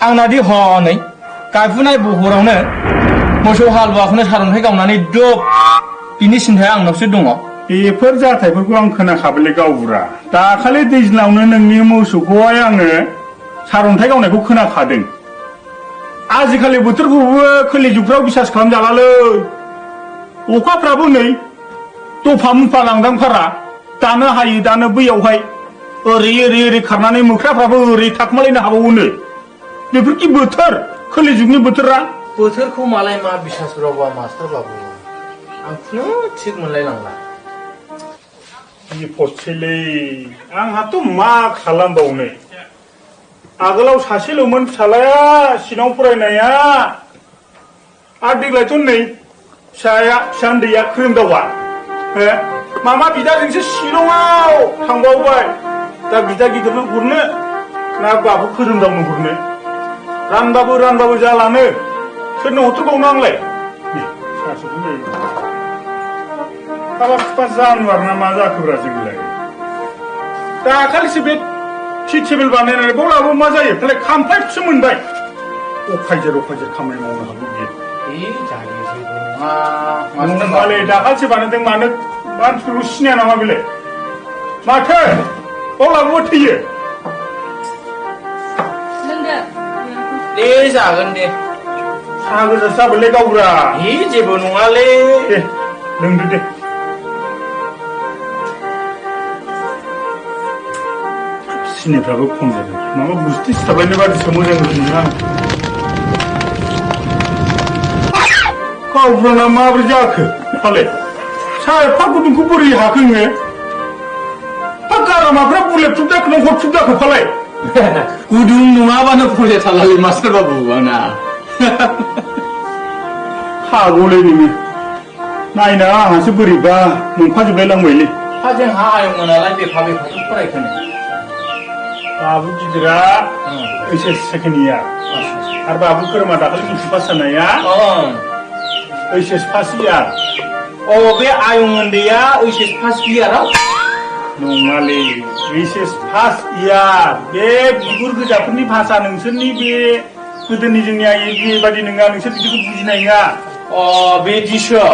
S16: आंनादि हनै गायफुनाय बहरावनो मोसौ हालुवाखौनो सारन्थाइ गावनानै दब बिनि सिन्थाया आंनावसो दङ
S1: बेफोर जाथायफोरखौ आं खोनाखाबायलै गावबुरा दाखालि दैज्लाङावनो नोंनि मोसौखौहाय आङो सारन्थाइ गावनायखौ खोनाखादों आजिखालि बोथोरखौबो खोलिजुगफ्राव बिसास खालामजालालै अखाफ्राबो नै दफा मुफा लांदां फारा दानो हायो दानो बैयावहाय ओरै खारनानै मोख्राफ्राबो ओरै थाखोमालायनो हाबावोनो बेफोर कि बोथोर खोलिजुगनि बोथोरा
S16: बोथोरखौ मालाय मा बिसासफोरावबा मास्टार बाबु आंखौनो थिग मोनलायलांला
S1: बिपदसैलै आंहाथ' मा खालामबावनो आगोलाव सासेल'मोन फिसालाया सिनाव फरायनाया आरो देग्लायथ' नै फिसा उन्दैया खोरोमदावा मामा बिदाजोंसो शिलंआव थांबावबाय दा बिदा गिदिरनो गुरनो ना बाबु खोरोमदावनो गुरनो रानबाबो जालानो सोरनो हरथ'बावनो आंलाय हाबा फिफा जानुवार ना मा जाखोब्रा जोंलाय दाखालिसो बे टि टेबोल बानायनानै बावलाबो मा जायो दालाय खामफ्लायखौसो मोनबाय अखायजेर खामानि मावनो हागौ बियो नङालै दाखालिसो बानायदों मानो मानसिफोरखौ सिनाया नामा बेलाय माथो बावलाबो थैयो
S16: दे जागोन दे
S1: साहा गोजा जाबायलै गावब्रा
S16: जेबो नङालै
S1: दे लोंदो दे सिनिफ्राबो खम जादों माबा गुस्थि सिथाबलायनाय बादिसो मोजां मोनो आं गावब्राना माबोरै जाखो फालाय साहा एफा गुदुंखौ बोरै हाखो नोङो फा गारामाफ्रा बुलेटथुब जाखो नों हरथुब जाखो फालाय
S16: गुदुं नङाबानो फरायथारलालै मास्टार बाबु आंना
S1: हागौलै नोङो नायना आंहासो बोरैबा मोनफाजोबलाय लांबायलै
S16: जोंहा आयंमोनालाय बेफा फरायखोनो
S1: बाबु गिदिरा ओइस सेकेन्ड इयार आरो बाबु गोरोमा दाखालि मेट्रिक पास जानाया ओइस फार्स्ट इयार
S16: बे आयं उन्दैया ओइस फार्स्ट इयाराव
S1: नङालै ओइस फार्स्ट इयार बे बिगुर गोजाफोरनि भाषा नोंसोरनि बे गोदोनि जोंनि आइ बिए बादि नङा नोंसोर बिदिखौ बुजिनाय नङा
S16: बिदिसो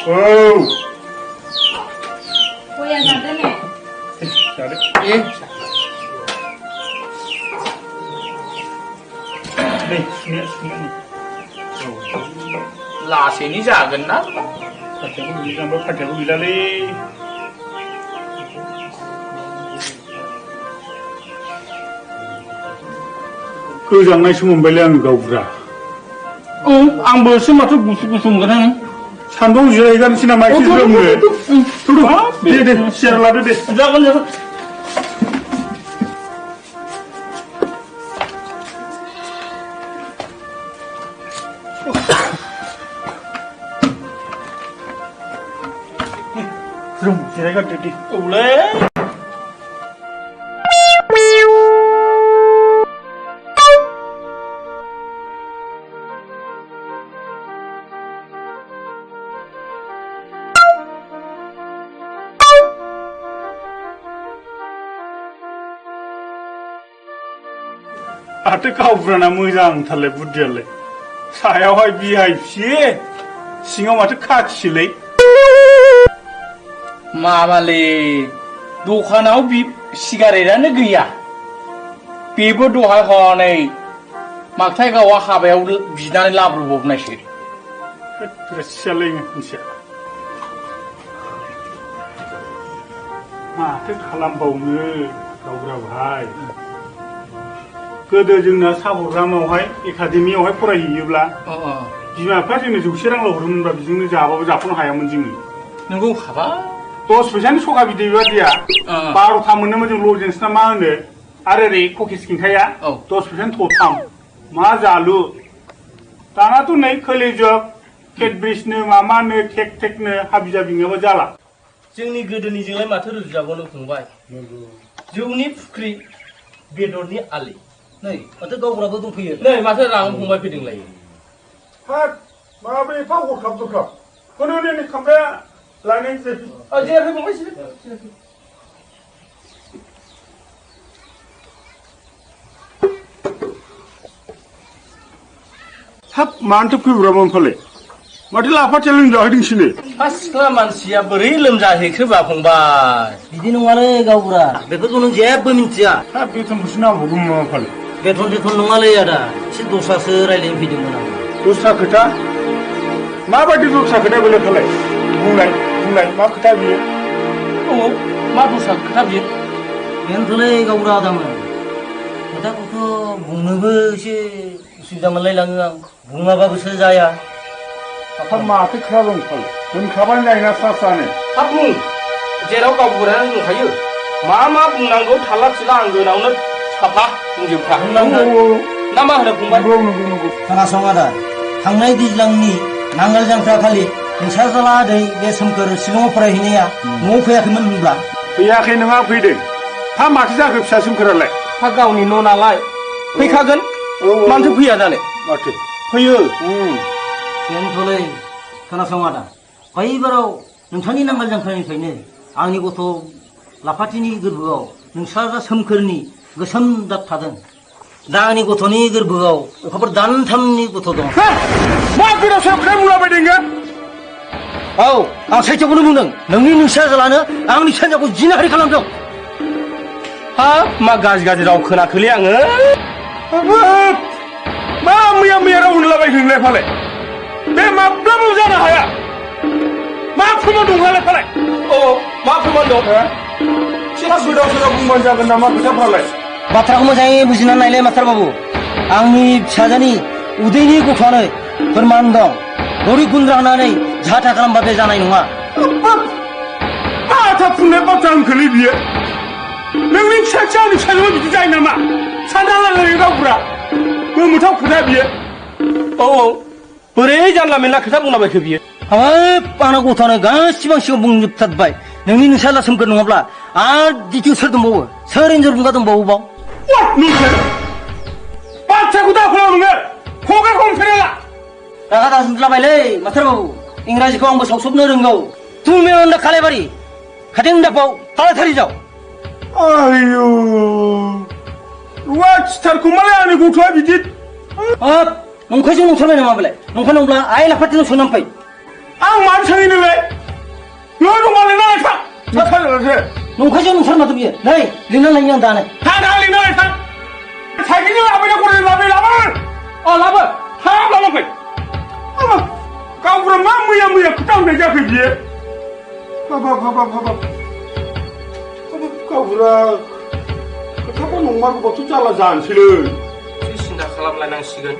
S1: औ
S16: लासैनो जागोन ना
S1: खाथियाबो गैलालै गोजांनायसो मोनबायलै आङो गावब्रा
S16: आंबोसो माथो गुसु मोनगोन
S1: सान्दुं जिरायगानोसै नामा एसे जोमनो दे सियार लादो दे
S16: जागोन
S1: जिरायगारदो दे
S16: औलै
S1: माथो गावब्राना मोजांथारलाय बुद्धियालाय सायावहाय भिआइपि सिङाव माथो खाखिलै
S16: माबालै दखानाव सिगारेटआनो गैया बेबो दहाय हनै मागथाय गावआ हाबायाव बिनानै लाबोब्रबनायसो
S1: सियालै मोनसिया माथो खालामबावनो गावब्रा भाइ गोदो जोंना साबरग्रामावहाय एकाडेमियावहाय फरायहैयोब्ला बिमा बिफाया जोंनो 100 रांल' हरोमोनब्ला बेजोंनो जाबाबो जाख'नो हायामोन जोङो
S16: नोंगौ हाबा
S1: 10 फैसानि सखा बिदै बादिया 12था मोनोमोन जों लजेन्स ना मा होनो आरो ओरै कुकिस खिंखाया 10 फैसानि थथाम मा जालु दानाथ' नै खोलिजोब केडब्रिजनो मामानो केक टेकनो हाबि जाबि नङाबा जाला
S7: जोंनि गोदोनिजोंलाय माथो रुजुजाबावनो फंबाय जौनि फुख्रि बेदरनि आलि नै माथो गावग्राबो दंफैयो नै माथो रागां फंबाय फैदोंलाय
S1: हाब माबोरै एफा हरखाब दरखाब खौनो नै खामफ्लाया लायनायसै
S7: जेराखै फंबाय
S1: हाब मानोथो फैब्रामोन फालाय माथो लाफाथिया लोमजाहैदोंसोनो
S7: सिख्ला मानसिया बोरै लोमजाहैखोबा फंबाय बिदि नङालै गावबुरा बेफोरखौ नों जेबो मिन्थिया
S1: हाब बेथनखौसो नांबावगौमोन नामा फालाय
S7: बेथन नङालै आदा एसे दस्रासो रायज्लायनो फैदोंमोन आं
S1: दस्रा खोथा माबायदि दस्रा खोथा बेलाय फालाय बुंनाय मा खोथा बियो
S7: मा दस्रा खोथा बियो बेनोथ'लै गावबुरा आदामोन खोथाखौथ' बुंनोबो एसे उसुबिदा मोनलायलाङो आं बुङाबाबोसो जाया
S1: आफा माथो खोथा दं फालाय होनखाबानो जायोना स्रानो
S16: हाब बुं जेराव गावबुरायानो दंखायो मा बुंनांगौ थाला थिला आं गोनावनो साफा बुंजोबखा ना मा होनो फंबाय
S1: नंगौ
S7: खोनासं आदा थांनाय दैज्लांनि नांगोल जांख्रा खालि नोंसाजाला आदै बे सोमखोर शिलंआव फरायहैनाया न'आव फैयाखैमोन होनब्ला
S1: फैयाखै नङा फैदों हा माथो जाखो फिसा सोमखोरालाय
S16: हा गावनि न' नालाय फैखागोन मानोथो फैया जानो
S1: माथो
S16: फैयो
S7: बेनोथ'लै खोनासं आदा बैबाराव नोंथांनि नांगोल जांख्रानिफ्रायनो आंनि गथ' लाफाथिनि गोरबोआव नोंसाजा सोमखोरनि गोसोम दाग थादों दा आंनि गथ'नि गोरबोआव अखाफोर दानथामनि गथ' दं
S1: मा गोदाव सोराव खोथा बुंलाबायदों नोङो
S7: औ आं सैथोखौनो बुंदों नोंनि नोंसाजालानो आंनि फिसाजोखौ जिनाहारि खालामदों
S16: हा मा गाज्रि राव खोनाखोलै आङो
S1: मा मैया राव होनलाबायदोंलाय फालाय बे माब्लाबो जानो हाया मा फोरमान दं फालाय
S16: मा फोरमान दं
S1: गोदाव सोराव बुंबानो जागोन नामा खोथाफ्रालाय
S7: बाथ्राखौ मोजाङै बुजिनानै नायलाय मास्टार बाबु आंनि फिसाजोनि उदैनि गथ'आनो फोरमान दं गरिब गुन्द्रा होनानै जाथा खालामबा बे जानाय नङा
S1: माथा फुननाय बाथ्रा होनखोलै बियो नोंनि फिसाजोआ आंनि फिसाजोआ बिदि जायो नामा सानदालाय गावबुरा गोमोथाव खोथा बियो
S16: बोरै जानला मेनला खोथा बुंलाबायखो बियो
S7: हाब आंना गथ'आनो गासिबो सिगां बुंजोबथारबाय नोंनि नोंसाला सोमखोर नङाब्ला आरो द्वितीय सोर दंबावो सोर एन्जर बुंगा दंबावो बाव
S1: बाथ्राखौ दाखोलाव नोङो खुगाखौ हमफेराला
S7: रागा दाजोबलाबायलै मास्टार बाबु इंराजिखौ आंबो सावसबनो रोंगौ तुमी अंडा खालायबारि खाथिं दापाव ताड़ाताड़ी जाओ
S1: आयौ रुवाथिथारखौ मालाय आंनि गथ'आ बिदि
S7: हाब नंखायजों नंथारबाय नामा बेलाय नंखाय नंब्ला आइ लाफाथिनाव सोंनानै फै
S1: आं मानो सोङो नोंलाय नों दंमालाय नालाय थां
S7: नंखायजों नंथार माथो बियो नै लिरना लायनि आं दानो
S1: थां लिरना लाय थां साइकेलजों लाबोना गराय लाबो
S16: लाबो
S1: थाब लाना फै गावबुरा मा मैया खोथा होननाय जाखो बियो हाबाब गावबुरा खोथाखौ नंमारगौबाथ' जाला जानोसैलै
S16: सिन्था खालामलायनांसिगोन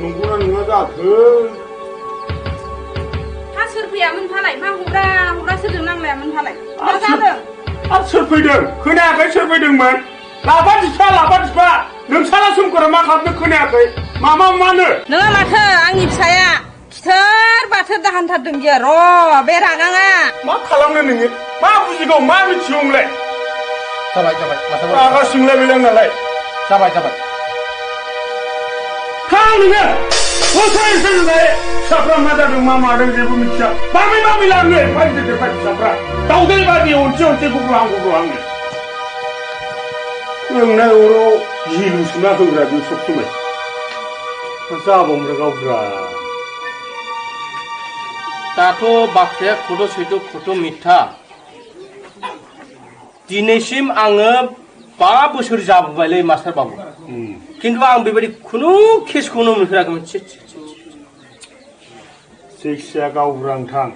S1: नंगौना नङा जाखो
S3: हा सोर फैयामोन फालाय मा हग्रा सोरजों नांलायामोन फालाय मा जादों
S1: आरो सोर फैदों खोनायाखै सोर फैदोंमोन लाफा दिफा नोंसाला सोमखोरा मा खालामदों खोनायाखै मानो
S3: नोङा माथो आंनि फिसाया खिथेर बाथेर दाहानथारदों बियो र' बे रागाङा
S1: मा खालामनो नोङो मा बुजिगौ मा मिथिगौ नोंलाय
S16: जाबाय
S1: रागा सिंलायबायलां नालाय
S16: जाबाय
S1: थां नोङो फिसाफ्रा मा जादों मा मादों जेबो मिथिया मामै लाङो फिसाफ्रा दाउदै बादि अनसे गुग्रहां नोंना अराव जिलु सुना होग्रा बे सब समाय जाबावग्रा गावग्रा
S16: दाथ' बाथ्राया खद' सैथ' खद' मिथ्या दिनैसिम आङो 5 बोसोर जाबोबायलै मास्टार बाबु खिन्थु आं बेबायदि खुनु केसखौनो नुफेराखैमोन
S1: जायखिजाया गावग्रा थां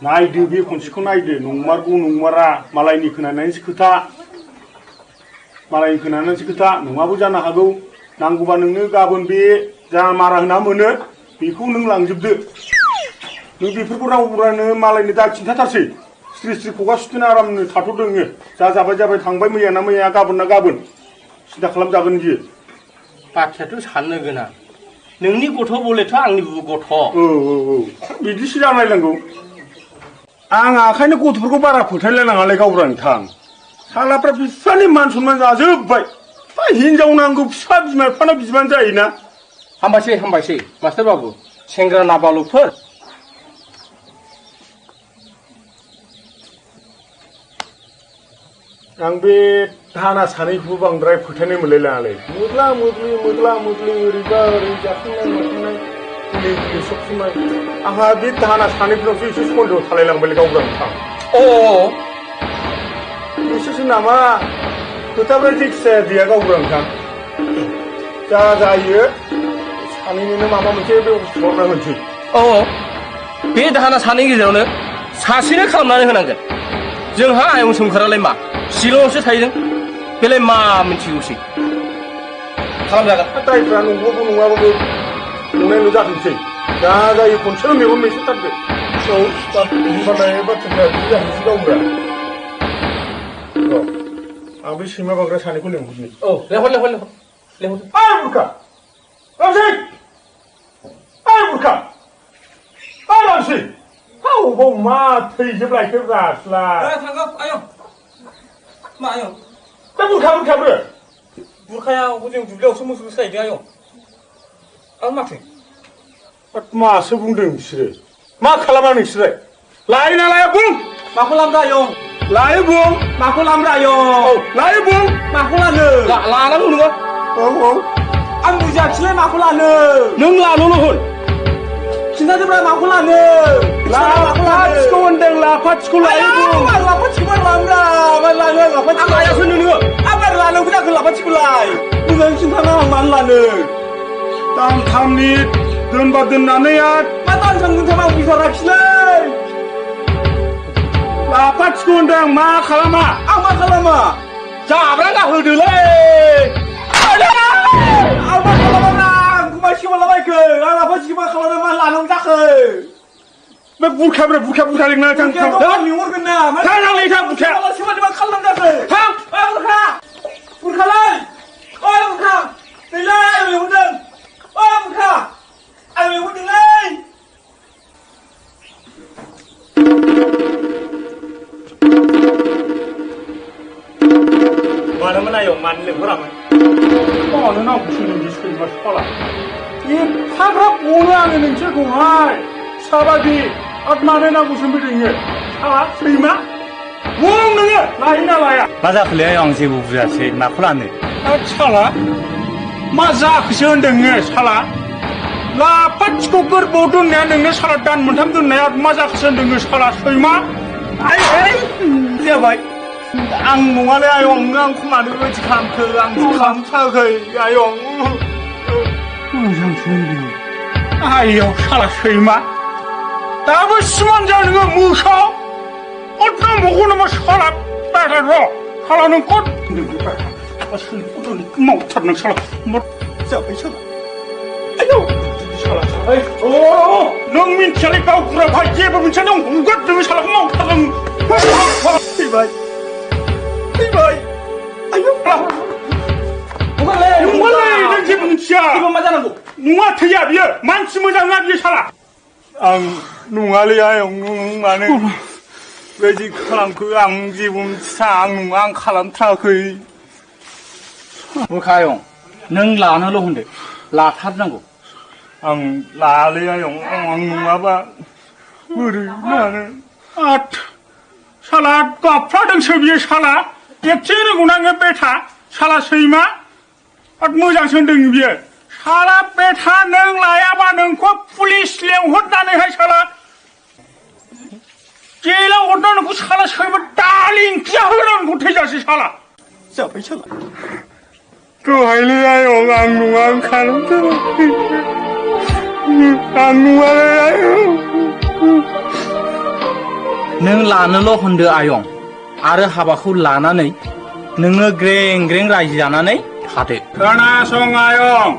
S1: नायदो बे खनसेखौ नायदो नंमारगौ नंमारा मालायनि खोनानायनिसो खोथा नङाबो जानो हागौ नांगौबा नोंनो गाबोन बे जा मारा होना मोनो बेखौ नों लांजोबदो नों बेफोरखौ रावबो मालायनो दा खिन्थाथारसै स्ट्रि स्ट्रि खुगा सुथेना आरामनो थाथ'दोङो जा जाबाय जाबाय थांबाय मैया ना मैया गाबोन ना गाबोन सिन्था खालामजागोन बियो
S16: बाथ्रायाथ' साननो गोनां नोंनि गथ' बलेथ' आंनिबो गथ'
S1: औ बिदिसो जालायनांगौ आं आखायनो गथ'फोरखौ बारा फोथायलायनाङालाय गावब्रा नोंथां सालाफ्रा बिफानि मान सनमान जाजोब्बाय हिनजाव नांगौ फिफा बिमा बिफानाव बिबानो जायोना
S16: हामबायसै मास्टार बाबु सेंग्रा नाबालकफोर
S1: आं बे दाना सानैखौबो बांद्राय फोथायनाय मोनलायलाङालै मोग्ला मोग्लि ओरैबा ओरै जाखांनाय माखांनाय मुलि सब समाय आंहा बे दाना सानैफोरावसो एसे सन्देह थालायलांबायलै गावब्रा नोंथां बिसोरसो नामा खोथाफ्रा जेखिजाया गैया गावब्रा नोंथां जा जायो सानैनोनो माबा मोनसे बेबस्था खालामना होनोसै
S16: बे दाहोना सानैनि गेजेरावनो सासेनो खालामनानै होनांगोन जोंहा आयं सोमखारालाय मा शिलंआवसो थाहैदों बेलाय मा मिथिगौसै खालामजागोन
S1: दायफ्रा नंगौबो नङाबाबो नंनायल' जाथोंसै जा जायो खनसेल' मेगन मेसेथारदो होनबालाय बाथ्राफ्रा बिदि जाहैसै गावब्रा आं बे सैमा बांग्रा सानैखौ लेंहरनि
S16: लेंहर
S1: बुरखा रामसै बुरखा रामसै बाव मा थैजोबलायखो रासला
S16: थांगौ आयं मा आयं
S1: दा बुरखाब्रो
S16: बुरखाया हजों दुब्लियावसो मोसौ सायदों आयं आरो माथो
S1: मासो बुंदों बिसोरो मा खालामा नोंसोरो लायो ना लाया बुं
S16: माखौ लामदो आयं
S1: लायो बुं
S16: माखौ लामदो आयं
S1: लायो बुं
S16: माखौ लानो लानांगौ नोङो आं बुजियाखिसैलाय माखौ लानो नों लानोल' होन खिन्थादोब्रा माखौ लानो
S1: लाफाथिखौ होनदों लाफाथिखौ लायो
S16: लाफाथिखौ लामब्रा लानो लाफाथिखौ लायासो नोङो आबाद लानांगौ जाखो लाफाथिखौलाय मोजाङै खिन्थाना आं मानो लानो
S1: दानथामनि दोनबा दोननानै आरो
S16: मा दानथाम दोनथाम आं बुजिथाराखिसै
S1: लाफाथिखौ होनदों मा खालामा
S16: आं मा खालामा जाब्रा गाहोदोलै आं मा खालामा गुमाय सिमालाबायखो आं लाफाथिखौ मा खालामनो मा लानांगौ जाखो
S1: बे बुरखा लिंना
S16: लिंहरगोन ना
S1: थांनांलै थां बुरखाया
S16: मा खालामनांगौ जाखो थां बुरखालाय बुरखा नैलाय आं लिंहरदों बुरखा आं लिंहरदोंलै मानोमोन आयं मानो लिंहरामोन
S1: मानो नांगौसो नोंनि सैमा साला एफाग्राब अनो आङो नोंसोरखौहाय फिसाबादि आरो मानो नांगौसो फैदों साला सैमा बुं नोङो लायो ना लाया
S5: मा जाखोलै आं जेबो बुजियासै माखौ लानो
S1: साला मा जाखोसो होनदों साला लाफाथिखौ गोरबोआव दोननाया नोंनो साला दान मोनथाम दोननाया मा जाखोसो होनदों साला सैमा
S5: जाबाय आं नङालै आयं नों आंखौ मानो बेबायदि खालामखो आं खालामथाराखै आयं
S1: मोजांसो होनदों आइयाव साला सैमा दाबो सिमान जा नोङो मोसा कत नांबावगौ नामा साला बायरा र' साला नों कत मावथारनों साला जाबाय साला आयौ साला नों मिन्थियालै गावबुरा भाइ जेबो मिन्थिया नों हगार नोङो सालाखौ मावथारदों
S5: फैबाय
S1: आयौ नङालै नों जेबो मिन्थिया
S16: मा जानांगौ
S1: नङा थैया बियो मानसि मोजां नङा बियो साला
S5: आं नङालै आयं नों मानो बेबायदि खालामखो आं जेबो मिथिया आं नङा आं खालामथाराखै
S4: बुरखा आयं नों लानोल' होनदो लाथारनांगौ
S5: आं लायालै आयं आं नङाबा बोरै मानो
S1: साला गाबफ्लादोंसो बियो साला एसे रोंगौ नाङो बेथा साला सैमा आरो मोजांसो होनदों बियो साला बेथा नों लायाबा नोंखौ पुलिस लेंहरनानैहाय साला जेलाव हरना नोंखौ साला सैमा दालि ओंख्रिया होनांगौ थैजासे साला
S5: जाबाय साला दहायलै आयं आं नङा आं खालामथाराखै आं नङालै आयं
S16: नों लानोल' होनदो आयं आरो हाबाखौ लानानै नोङो ग्रें ग्रें रायजो जानानै थादो
S1: खोनासं आयं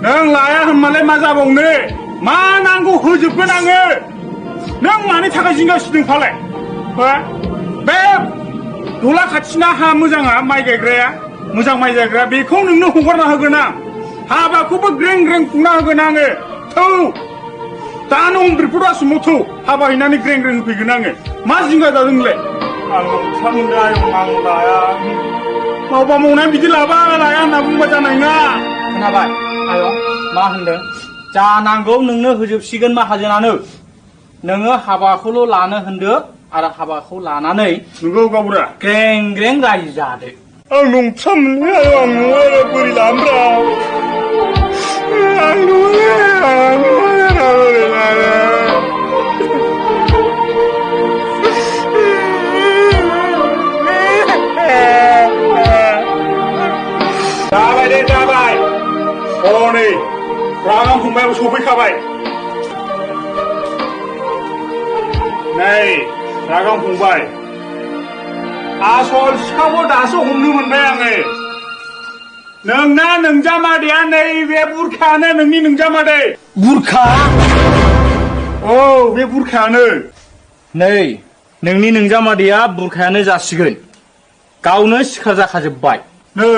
S1: नों लाया होनबालाय मा जाबावनो मा नांगौ होजोबगोन आङो नों मानि थाखाय जिंगासिदों फालाय हो बे दला खाथिना हा मोजाङा माइ गायग्राया मोजां माइ गायग्रा बेखौ नोंनो हगारना होगोन आं हाबाखौबो ग्रें ग्रें खुंना होगोन आङो थौ दानो हमब्रिफोर आसामाव थौ हाबा हैनानै ग्रें ग्रें होफैगोन आङो मा जिंगा जादोंलाय आं नंथारमोनदों आयं आं लाया मावबा मावनाय बिदि लाबा लाया होनना बुंबा जानाय नङा
S5: खोनाबाय आयं मा होनदों जानांगौ नोंनो होजोबसिगोन माहाजोनानो नोङो हाबाखौल' लानो होनदो आरो हाबाखौ लानानै
S1: नंगौ गावबुरा
S5: ग्रें ग्रें रायजो जादो
S1: आं नंथारमोनलै आयं नङा बोरै लामब्रा आं जाबाय दे जाबाय हनै रागां फंबायाबो सफैखाबाय नै रागां फंबाय आसल सिखावखौ दासो हमनो मोनबाय आङो नोंना नोंजामादैया नैबे बुरखायानो नोंनि नोंजामादै
S5: बुरखा
S1: औ बे बुरखायानो
S5: नै नोंनि नोंजामादैया बुरखायानो जासिगोन गावनो सिखार जाखाजोब्बाय
S1: नै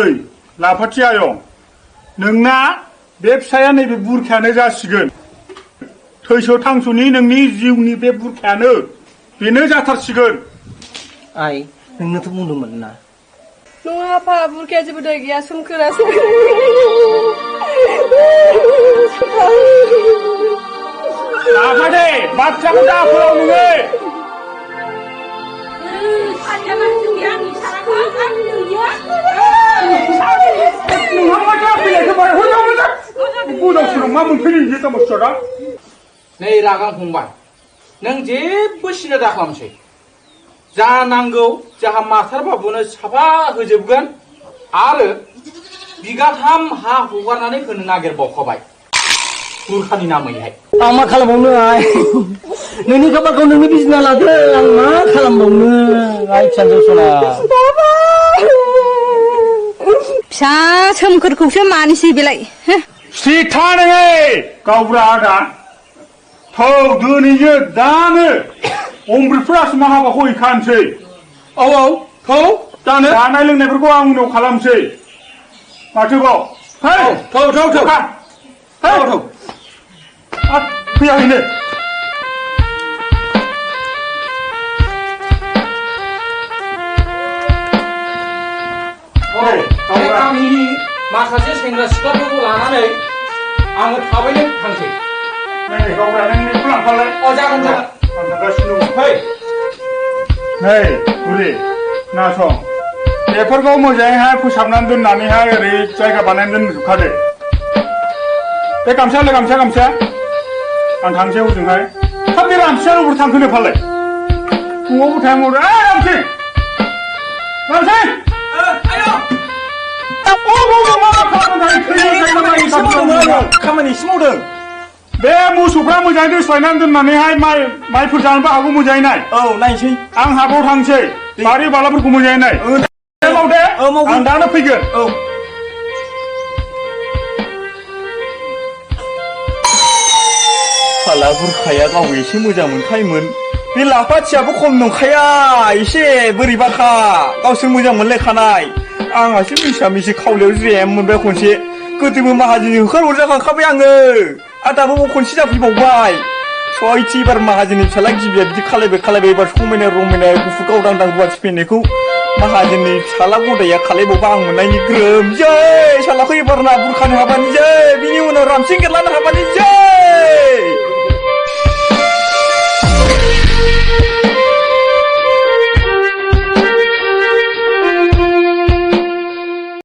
S1: लाफाथि आयं नोंना बे फिसाया नैबे बुरखायानो जासिगोन थैस' थांस'नि नोंनि जिउनि बे बुरखायानो बेनो जाथारसिगोन
S7: आइ नोंनोथ' बुंदोंमोन ना
S13: नङा आफा बुरखाया जेबो दाय गैया सोमखोरासो
S1: लाफादे बाथ्राखौ दा फोलाव नोङो
S5: नै रागां फंबाय नों जेबो सिन्था दाखालामसै जानांगौ जाहा मास्टार बाबुनो साफा होजोबगोन आरो बिगाथाम हा हगारनानै होनो नागिरबावखाबाय बुरखानि नामैहाय
S7: आं मा खालामबावनो आइ नोंनि खाफालखौ नोंनि बिजिना लादो आं मा खालामबावनो आइ फिसाजो सना
S3: फिसा सोमखोरखौसो मानोसै बेलाय
S1: सिथा नोङो गावब्रा आदा थौ दिनैनो दानो अमृतफोरासो मा हाबाखौ हैखानोसै
S5: औ औ थौ दानो
S1: जानाय लोंनायफोरखौ आं उनाव खालामसै माथोबाव
S5: थौ थौ थौ थौ
S1: फैयाखैनो
S5: गामिनि माखासे सेंग्रा सिख्लाफोरखौ लानानै आङो थाबैनो थांसै
S1: गावब्रा नों बेखौ लांफालाय
S5: जागोन जागोन
S1: आं थांगासिनो दं नै बुरि नासं बेफोरखौ मोजाङैहाय फोसाबनानै दोननानैहाय ओरै जायगा बानायनानै दोनजोबखादो बे गामसायालाय गामसा आं थांसै हजोंहाय थाब बे रामसिया अबाव थांखोनो फालाय न'आवबो थाया मावदो रामसि
S5: खामानि एसे मावदों
S1: बे मोसौफ्रा मोजाङै दोस्लायनानै दोननानैहाय माइफोर जानोबो हागौ मोजाङै नाय
S5: औ नायसै
S1: आं हाबाव थांसै बारि बालाफोरखौ मोजाङै नाय मावदे आं दानो फैगोन
S5: औ फाला बुरखाया गाव एसे मोजां मोनखायोमोन बे लाफाथियाबो खम नंखाया एसे बोरैबाखा गावसोर मोजां मोनलायखानाय आंहासो मिसा मिसि खावलायाव जिरायनो मोनबाय खनसे गोदोबो माहाजोननि होखारहरजाखांखाबाय आङो आरो दाबो खनसे जाफैबावबाय सयथि एबार माहाजोननि फिसाला गिबिया बिदि खालायबाय एबार समायना रमायना गुफुर गावदांदां रुवाथि फैनायखौ माहाजोननि फिसाला गदाया खालायबावबा आं मोननायनि ग्रोम जै सालाखौ एबार ना बुरखानो हाबानि जै बिनि उनाव रामसिं गेरलानो हाबानि जै